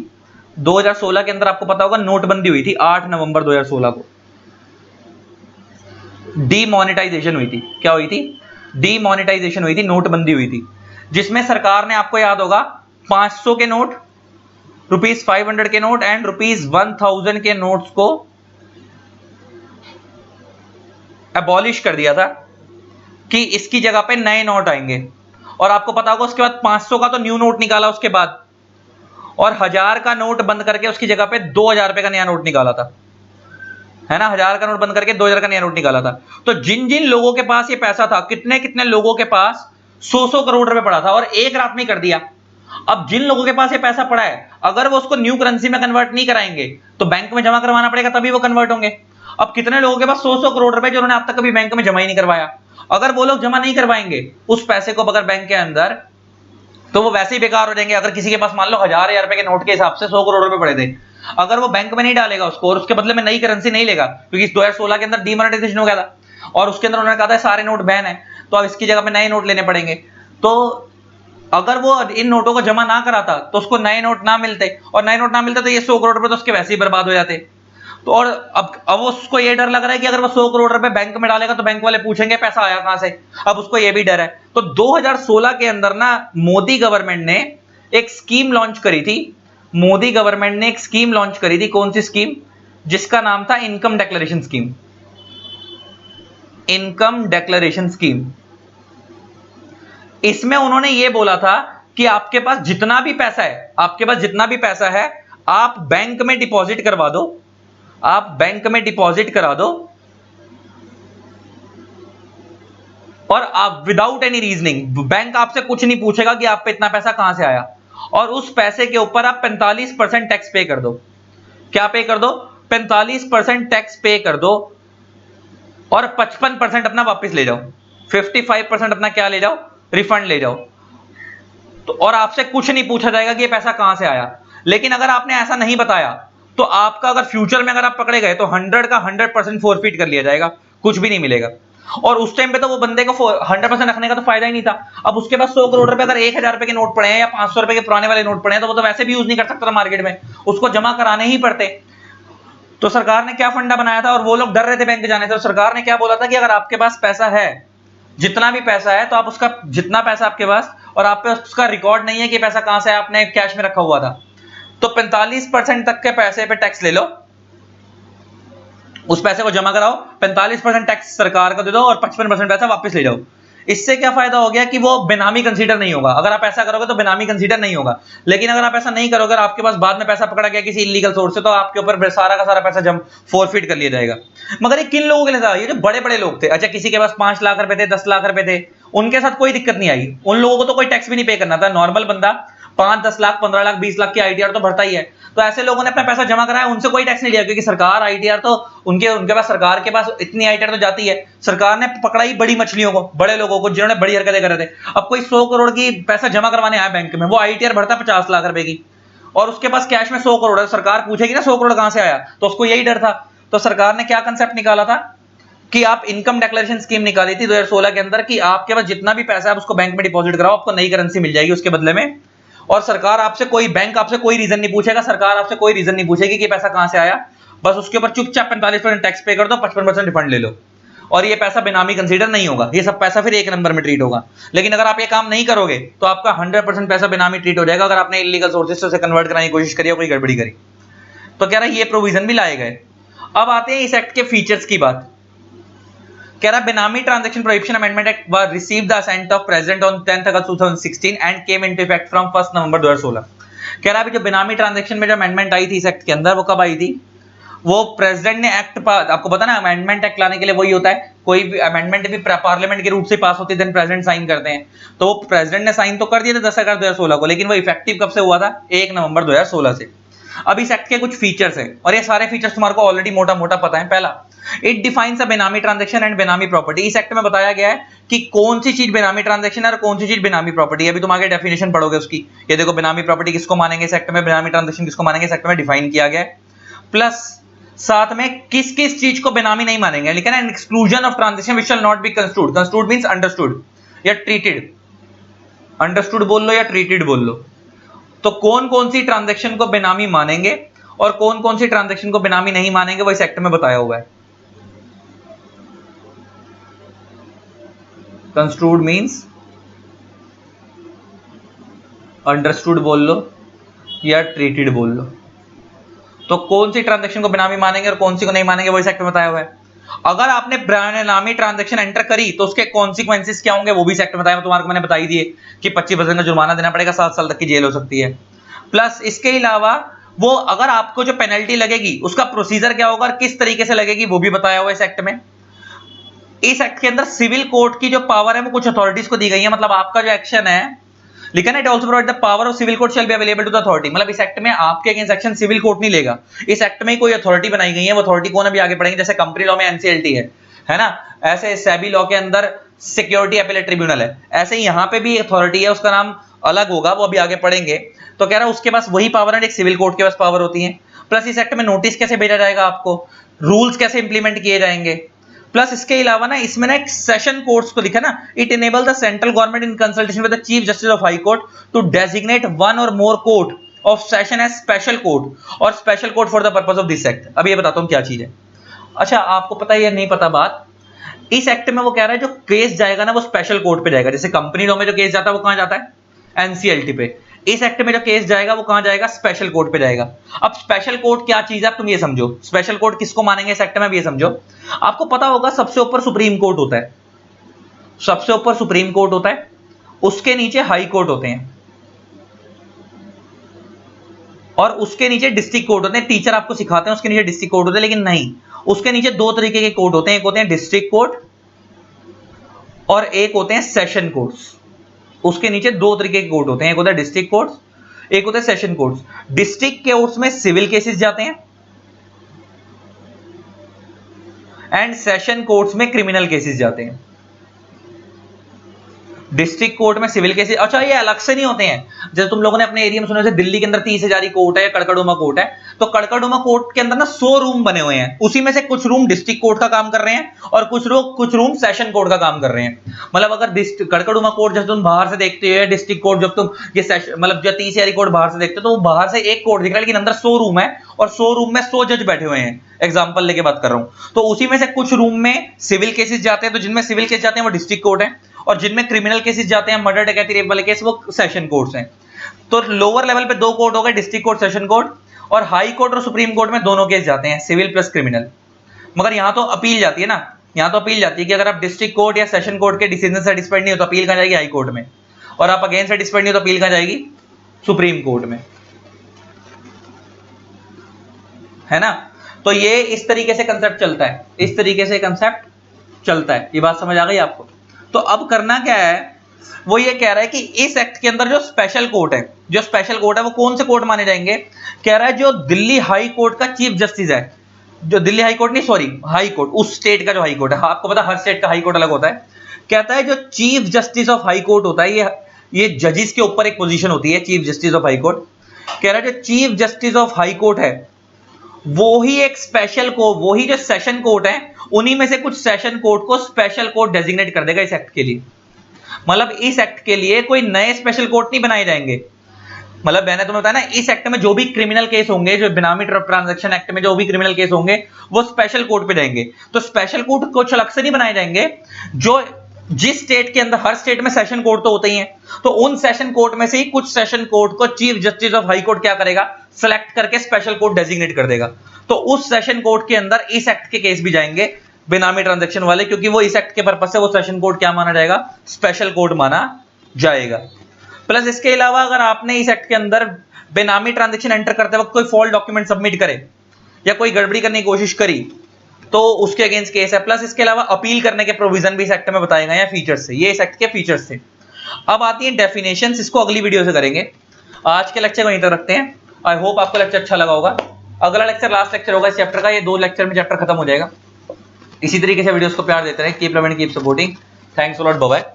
2016 के अंदर आपको पता होगा नोटबंदी हुई थी, 8 नवंबर 2016 को डीमोनेटाइजेशन हुई थी। क्या हुई थी? डीमोनेटाइजेशन हुई थी, नोटबंदी हुई थी, जिसमें सरकार ने, आपको याद होगा, 500 के नोट, ₹500 के नोट एंड ₹1000 के नोट्स को एबॉलिश कर दिया था, कि इसकी जगह पे नए नोट आएंगे। और आपको पता होगा उसके बाद 500 का तो न्यू नोट निकाला उसके बाद, और 1000 का नोट बंद करके उसकी जगह पे 2000 रुपए का नया नोट निकाला था, है ना, 1000 का नोट बंद करके 2000 का नया नोट निकाला था। तो जिन जिन लोगों के पास ये पैसा था, कितने कितने लोगों के पास 100 करोड़ रुपए पड़ा था, और एक रात में कर दिया। अब जिन लोगों के पास ये पैसा पड़ा है, अगर वो उसको न्यू करेंसी में कन्वर्ट नहीं कराएंगे तो बैंक में जमा करवाना पड़ेगा, तभी वो कन्वर्ट होंगे। अब कितने लोगों के पास 100 करोड़ रुपए जो उन्होंने अब तक कभी बैंक में जमा ही नहीं करवाया, अगर वो लोग जमा नहीं करवाएंगे उस पैसे को अगर बैंक के अंदर, तो वो वैसे ही बेकार हो जाएंगे। अगर किसी के पास मान लो 1000 रुपए के नोट के हिसाब से 100 करोड़ रुपए पड़े थे, अगर वो बैंक में नहीं डालेगा उसको और उसके बदले में नई करेंसी नहीं लेगा, क्योंकि 2016 के अंदर डीमोनेटाइजेशन हो गया था और उसके अंदर उन्होंने कहा था सारे नोट बैन है, तो अब इसकी जगह पे नए नोट लेने पड़ेंगे। तो अगर वो इन नोटों को जमा ना कराता तो उसको नए नोट ना मिलते, और नए नोट ना मिलते तो ये 100 करोड़ रुपए तो उसके वैसे ही बर्बाद हो जाते। तो और अब उसको ये डर लग रहा है कि अगर वो 100 करोड़ रुपए बैंक में डालेगा तो बैंक वाले पूछेंगे पैसा आया कहां से, अब उसको ये भी डर है। तो 2016 के अंदर ना मोदी गवर्नमेंट ने एक स्कीम लॉन्च करी थी, मोदी गवर्नमेंट ने एक स्कीम लॉन्च करी थी। कौन सी स्कीम? जिसका नाम था income declaration scheme. Income declaration scheme, इसमें उन्होंने ये बोला था कि आपके पास जितना भी पैसा है, आपके पास जितना भी पैसा है, आप बैंक में डिपॉजिट करवा दो, आप बैंक में डिपॉजिट करा दो और आप विदाउट एनी रीजनिंग, बैंक आपसे कुछ नहीं पूछेगा कि आप पे इतना पैसा कहां से आया, और उस पैसे के ऊपर आप 45% टैक्स पे कर दो। क्या पे कर दो? 45% टैक्स पे कर दो और 55% अपना वापस ले जाओ, 55% अपना क्या ले जाओ? रिफंड ले जाओ। तो और आपसे कुछ नहीं पूछा जाएगा कि ये पैसा कहां से आया। लेकिन अगर आपने ऐसा नहीं बताया तो आपका अगर फ्यूचर में अगर आप पकड़े गए तो 100 का 100% फोरफिट कर लिया जाएगा, कुछ भी नहीं मिलेगा। और उस टाइम पे तो वो बंदे को 100% रखने का तो फायदा ही नहीं था। अब उसके पास 100 करोड़ रुपए अगर 1000 रुपए के नोट पड़े हैं या 500 रुपए के पुराने वाले नोट पड़े हैं तो वो तो वैसे भी यूज नहीं कर सकता था मार्केट में, उसको जमा कराने ही पड़ते। तो सरकार ने क्या फंडा बनाया था, और वो लोग डर रहे थे बैंक जाने से, तो सरकार ने क्या बोला था कि अगर आपके पास पैसा है, जितना भी पैसा है, तो आप उसका जितना पैसा आपके पास और आप पे उसका रिकॉर्ड नहीं है कि पैसा कहां से आपने कैश में रखा हुआ था, तो 45% तक के पैसे पे टैक्स ले लो, उस पैसे को जमा कराओ, 45% टैक्स सरकार को दे दो और 55% पैसा वापस ले जाओ। इससे क्या फायदा हो गया कि वो बेनामी कंसीडर नहीं होगा। अगर आप ऐसा करोगे तो बेनामी कंसीडर नहीं होगा, लेकिन अगर आप ऐसा नहीं करोगे, आपके पास बाद में पैसा पकड़ा गया किसी इलीगल सोर्स से, तो आपके ऊपर सारा का सारा पैसा जम फोरफिट कर लिया जाएगा। मगर ये किन लोगों के लिए था? ये जो बड़े बड़े लोग थे। अच्छा, किसी के पास 5 लाख रुपए थे, 10 लाख रुपए थे, उनके साथ कोई दिक्कत नहीं आई, उन लोगों को तो कोई टैक्स भी नहीं पे करना था। नॉर्मल बंदा 5, 10 लाख, 15 लाख, 20 लाख की आईटीआर तो भरता ही है। तो ऐसे लोगों ने अपना पैसा जमा कराया, उनसे कोई टैक्स नहीं लिया, क्योंकि सरकार आईटीआर तो उनके पास, सरकार के पास इतनी आईटीआर तो जाती है। सरकार ने पकड़ा ही बड़ी मछलियों को, बड़े लोगों को, जिन्होंने बड़ी हरकतें कर रहे थे। अब कोई 100 करोड़ की पैसा जमा करवाने आया बैंक में, वो आईटीआर भरता 50 लाख रुपए की, और उसके पास कैश में 100 करोड़ है। सरकार पूछेगी ना 100 करोड़ कहां से आया, तो उसको यही डर था। तो सरकार ने क्या कंसेप्ट निकाला था कि आप इनकम डिक्लेरेशन स्कीम निकाली थी 2016 के अंदर, कि आपके पास जितना भी पैसा है आप उसको बैंक में डिपॉजिट कराओ, आपको नई करेंसी मिल जाएगी उसके बदले में। और सरकार आपसे कोई, बैंक आपसे कोई रीजन नहीं पूछेगा, सरकार आपसे कोई रीजन नहीं पूछेगी कि पैसा कहां से आया, बस उसके ऊपर चुपचाप 45% टैक्स पे कर दो, 55% रिफंड ले लो, और ये पैसा बेनामी कंसीडर नहीं होगा, ये सब पैसा फिर एक नंबर में ट्रीट होगा। लेकिन अगर आप ये काम नहीं करोगे तो आपका 100% पैसा बेनामी ट्रीट हो जाएगा, अगर आपने इलीगल सोर्सेज से कन्वर्ट कराने की कोशिश करी और कोई गड़बड़ी करी। तो कह रहा है ये प्रोविजन भी लाए गए। अब आते हैं इस एक्ट के फीचर्स की बात। कह रहा benami transaction prohibition amendment act was received the assent of president on 10 August 2016 and came into effect from 1 November 2016। कह रहा है जो बेनामी ट्रांजैक्शन में जो अमेंडमेंट आई थी इस एक्ट के अंदर, वो कब आई थी? वो प्रेसिडेंट ने एक्ट, आपको पता ना अमेंडमेंट एक्ट लाने के लिए वही होता है, कोई भी अमेंडमेंट भी पार्लियामेंट के रूप से पास होती है, देन प्रेसिडेंट साइन करते हैं। तो वो प्रेसिडेंट ने साइन तो कर दिया था 10 अगस्त 2016 को, लेकिन वो इफेक्टिव कब से हुआ था? 1 नवंबर 2016 से। अब इस एक्ट के कुछ फीचर्स हैं, और ये सारे फीचर्स तुम्हारे को ऑलरेडी मोटा मोटा पता है। पहला, इट डिफाइंस अ बेनामी ट्रांजैक्शन एंड बेनामी प्रॉपर्टी। इस एक्ट में बताया गया है कि कौन सी चीज बेनामी ट्रांजैक्शन है और कौन सी चीज बेनामी प्रॉपर्टी है। अभी तुम आगे डेफिनेशन पढ़ोगे उसकी, ये देखो बेनामी प्रॉपर्टी किसको मानेंगे इस एक्ट में, बेनामी ट्रांजैक्शन किसको मानेंगे इस एक्ट में डिफाइन किया गया है। प्लस साथ में किस किस चीज को बेनामी नहीं मानेंगे, लेकिन an exclusion of transaction which shall not be construed. Construed means understood या ट्रीटेड, अंडरस्टूड बोल लो या ट्रीटेड बोल लो। तो कौन कौन सी ट्रांजैक्शन को बेनामी मानेंगे और कौन कौन सी ट्रांजैक्शन को बेनामी नहीं मानेंगे, वो इस एक्ट में बताया हुआ है। कंस्ट्रूड मींस अंडरस्टूड बोल लो या ट्रीटेड बोल लो। तो कौन सी ट्रांजैक्शन को बेनामी मानेंगे और कौन सी को नहीं मानेंगे, वो इस एक्ट में बताया हुआ है। अगर आपने बेनामी ट्रांजैक्शन एंटर करी तो उसके कॉन्सिक्वेंसेस क्या होंगे, वो भी इस एक्ट में बताया। तुम्हारे को मैंने बताई दिए कि 25% का जुर्माना देना पड़ेगा, 7 साल तक की जेल हो सकती है। प्लस इसके अलावा वो अगर आपको जो पेनल्टी लगेगी उसका प्रोसीजर क्या होगा और किस तरीके से लगेगी, वो भी बताया हुआ है इस एक्ट में। इस एक्ट के अंदर सिविल कोर्ट की जो पावर है वो कुछ अथॉरिटीज को दी गई है, मतलब आपका जो एक्शन है, लिखा है it also provide the power of civil court shall be available to the authority. मतलब इस एक्ट में आपके अगेंस्ट एक्शन सिविल कोर्ट नहीं लेगा, इस एक्ट में ही कोई अथॉरिटी बनाई गई है। वो अथॉरिटी कौन है, अभी आगे पढ़ेंगे। जैसे कंपनी लॉ में एनसीएलटी है ना, ऐसे सेबी लॉ के अंदर सिक्योरिटी अपीलेट ट्रिब्यूनल है, ऐसे ही यहां पे भी अथॉरिटी है, उसका नाम अलग होगा, वो अभी आगे पढ़ेंगे। तो कह रहा है उसके पास वही पावर है, एक सिविल कोर्ट के पास पावर होती है। प्लस इस एक्ट में नोटिस कैसे भेजा जाएगा आपको, रूल्स कैसे इंप्लीमेंट किए जाएंगे। प्लस इसके अलावा ना इसमें ना एक सेशन कोर्ट्स को लिखा ना, it enable the central government in consultation with the chief justice of high court to designate one और more court of session as special court और special court for the purpose of this act. अब ये बताता हूं क्या चीज है। अच्छा, आपको पता है या नहीं पता बात, इस एक्ट में वो कह रहा है जो केस जाएगा ना वो स्पेशल कोर्ट पे जाएगा। जैसे कंपनी लॉ में जो केस जाता है वो कहां जाता है, एनसीएलटी पे। इस एक्ट में जो केस जाएगा वो कहां जाएगा, स्पेशल कोर्ट पे जाएगा। अब स्पेशल कोर्ट क्या चीज है, अब तुम ये समझो, स्पेशल कोर्ट किसको मानेंगे इस एक्ट में, अब ये समझो। आपको पता होगा सबसे ऊपर सुप्रीम कोर्ट होता है, सबसे ऊपर सुप्रीम कोर्ट होता है, उसके नीचे हाई कोर्ट होते हैं। और उसके नीचे डिस्ट्रिक्ट कोर्ट होते हैं। टीचर आपको सिखाते हैं उसके नीचे डिस्ट्रिक्ट कोर्ट होते हैं, लेकिन नहीं, उसके नीचे दो तरीके के कोर्ट होते हैं, एक होते हैं डिस्ट्रिक्ट कोर्ट और एक होते हैं सेशन कोर्ट्स। उसके नीचे दो तरीके के कोर्ट होते हैं, एक होता है डिस्ट्रिक्ट कोर्ट्स, एक होता है सेशन कोर्ट्स। डिस्ट्रिक्ट कोर्ट्स में सिविल केसेस जाते हैं एंड सेशन कोर्ट्स में क्रिमिनल केसेस जाते हैं। डिस्ट्रिक्ट कोर्ट में सिविल केसेस, अच्छा ये अलग से नहीं होते हैं। जैसे तुम लोगों ने अपने एरिया में सुना, जैसे दिल्ली के अंदर 30,000 कोर्ट है या कड़कड़डुमा कोर्ट है, तो कड़कड़डुमा कोर्ट के अंदर ना 100 रूम बने हुए हैं, उसी में से कुछ रूम डिस्ट्रिक्ट कोर्ट का काम कर रहे हैं और कुछ रूम सेशन कोर्ट का काम कर रहे हैं। मतलब अगर कड़कड़डुमा कोर्ट जब तुम बाहर से देखते हो, डिस्ट्रिक्ट कोर्ट जब तुम ये मतलब जो 30,000 कोर्ट बाहर से देखते हो, तो वो बाहर से एक कोर्ट दिख रहा है, लेकिन अंदर 100 रूम है और 100 रूम में 100 जज बैठे हुए हैं। एग्जाम्पल लेके बात कर रहा हूं। तो उसी में से कुछ रूम में सिविल केसेस जाते हैं, तो जिनमें सिविल केस जाते हैं वो डिस्ट्रिक्ट कोर्ट है, और जिनमें क्रिमिनल केसेस जाते हैं, मर्डर डकैती रेप वाले केस, वो सेशन कोर्ट्स हैं। तो लोअर लेवल पे दो कोर्ट हो गए, डिस्ट्रिक्ट कोर्ट, सेशन कोर्ट, और हाई कोर्ट और सुप्रीम कोर्ट में दोनों केस जाते हैं, सिविल प्लस क्रिमिनल। मगर यहां तो अपील जाती है ना, यहां तो अपील जाती है कि अगर आप डिस्ट्रिक्ट कोर्ट या सेशन कोर्ट के डिसीजन सेटिस्फाइड नहीं हो तो अपील कहां जाएगी? हाई कोर्ट में। और आप अगेन सेटिस्फाइड नहीं हो तो अपील कहां जाएगी? सुप्रीम कोर्ट में, है ना। तो ये इस तरीके से कंसेप्ट चलता है, इस तरीके से कंसेप्ट चलता है। ये बात समझ आ गई आपको? तो अब करना क्या है, वो ये कह रहा है कि इस एक्ट के अंदर जो स्पेशल कोर्ट है, जो स्पेशल कोर्ट है वो कौन से कोर्ट माने जाएंगे? कह रहा है जो दिल्ली हाई कोर्ट का चीफ जस्टिस है, जो दिल्ली हाई कोर्ट नहीं, सॉरी हाई कोर्ट, उस स्टेट का जो हाई कोर्ट है, आपको पता हर स्टेट का हाई कोर्ट अलग होता है। कहता है जो chief justice of high court होता है, ये जजिस के ऊपर एक पोजीशन होती है, chief justice of high court. कह रहा है जो chief justice of high court है वो ही एक स्पेशल कोर्ट, वो ही जो सेशन कोर्ट है, उन्हीं में से कुछ सेशन कोर्ट को स्पेशल कोर्ट डेजिग्नेट कर देगा इस एक्ट के लिए। मतलब इस एक्ट के लिए कोई नए स्पेशल कोर्ट नहीं बनाए जाएंगे। मतलब मैंने तुम्हें बताया ना, इस एक्ट में जो भी क्रिमिनल केस होंगे, जो बिनामी ट्रांजैक्शन एक्ट में जो भी क्रिमिनल केस होंगे, वो स्पेशल कोर्ट पे जाएंगे। तो स्पेशल कोर्ट कुछ अलग से नहीं बनाए जाएंगे, जो जिस स्टेट के अंदर, हर स्टेट में सेशन कोर्ट तो होते ही हैं, तो उन सेशन कोर्ट में से ही कुछ सेशन कोर्ट को chief justice of high court क्या करेगा? सेलेक्ट करके स्पेशल कोर्ट डेजिग्नेट कर देगा। तो उस सेशन कोर्ट के अंदर इस एक्ट के केस भी जाएंगे, बेनामी ट्रांजैक्शन वाले, क्योंकि वो इस एक्ट के पर्पज से वो सेशन कोर्ट क्या माना जाएगा? स्पेशल कोर्ट माना जाएगा। प्लस इसके अलावा अगर आपने इस एक्ट के अंदर बेनामी ट्रांजैक्शन एंटर करते वक्त कोई फॉल्ट डॉक्यूमेंट सबमिट करे या कोई गड़बड़ी करने की कोशिश करी तो उसके अगेंस्ट केस है। प्लस इसके अलावा अपील करने के प्रोविजन भी इस एक्ट में बताए गए हैं फीचर्स से, ये इस एक्ट के फीचर्स थे। अब आती है डेफिनेशंस, इसको अगली वीडियो से करेंगे। आज के लेक्चर वहीं तक रखते हैं। आई होप आपको लेक्चर अच्छा लगा होगा। अगला लेक्चर लास्ट लेक्चर होगा इस चैप्टर का, ये 2 लेक्चर में चैप्टर खत्म हो जाएगा। इसी तरीके से वीडियोस को प्यार देते रहे। Keep loving, keep supporting. Thanks a lot, bye bye.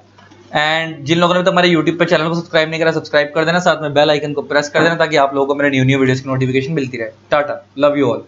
And जिन लोगों ने तो हमारे यूट्यूब पे चैनल को सब्सक्राइब नहीं करा, सब्सक्राइब कर देना, साथ में बेल आइकन को प्रेस कर देना ताकि आप लोगों को मेरे न्यू वीडियोस की नोटिफिकेशन मिलती रहे। Tata, love you all.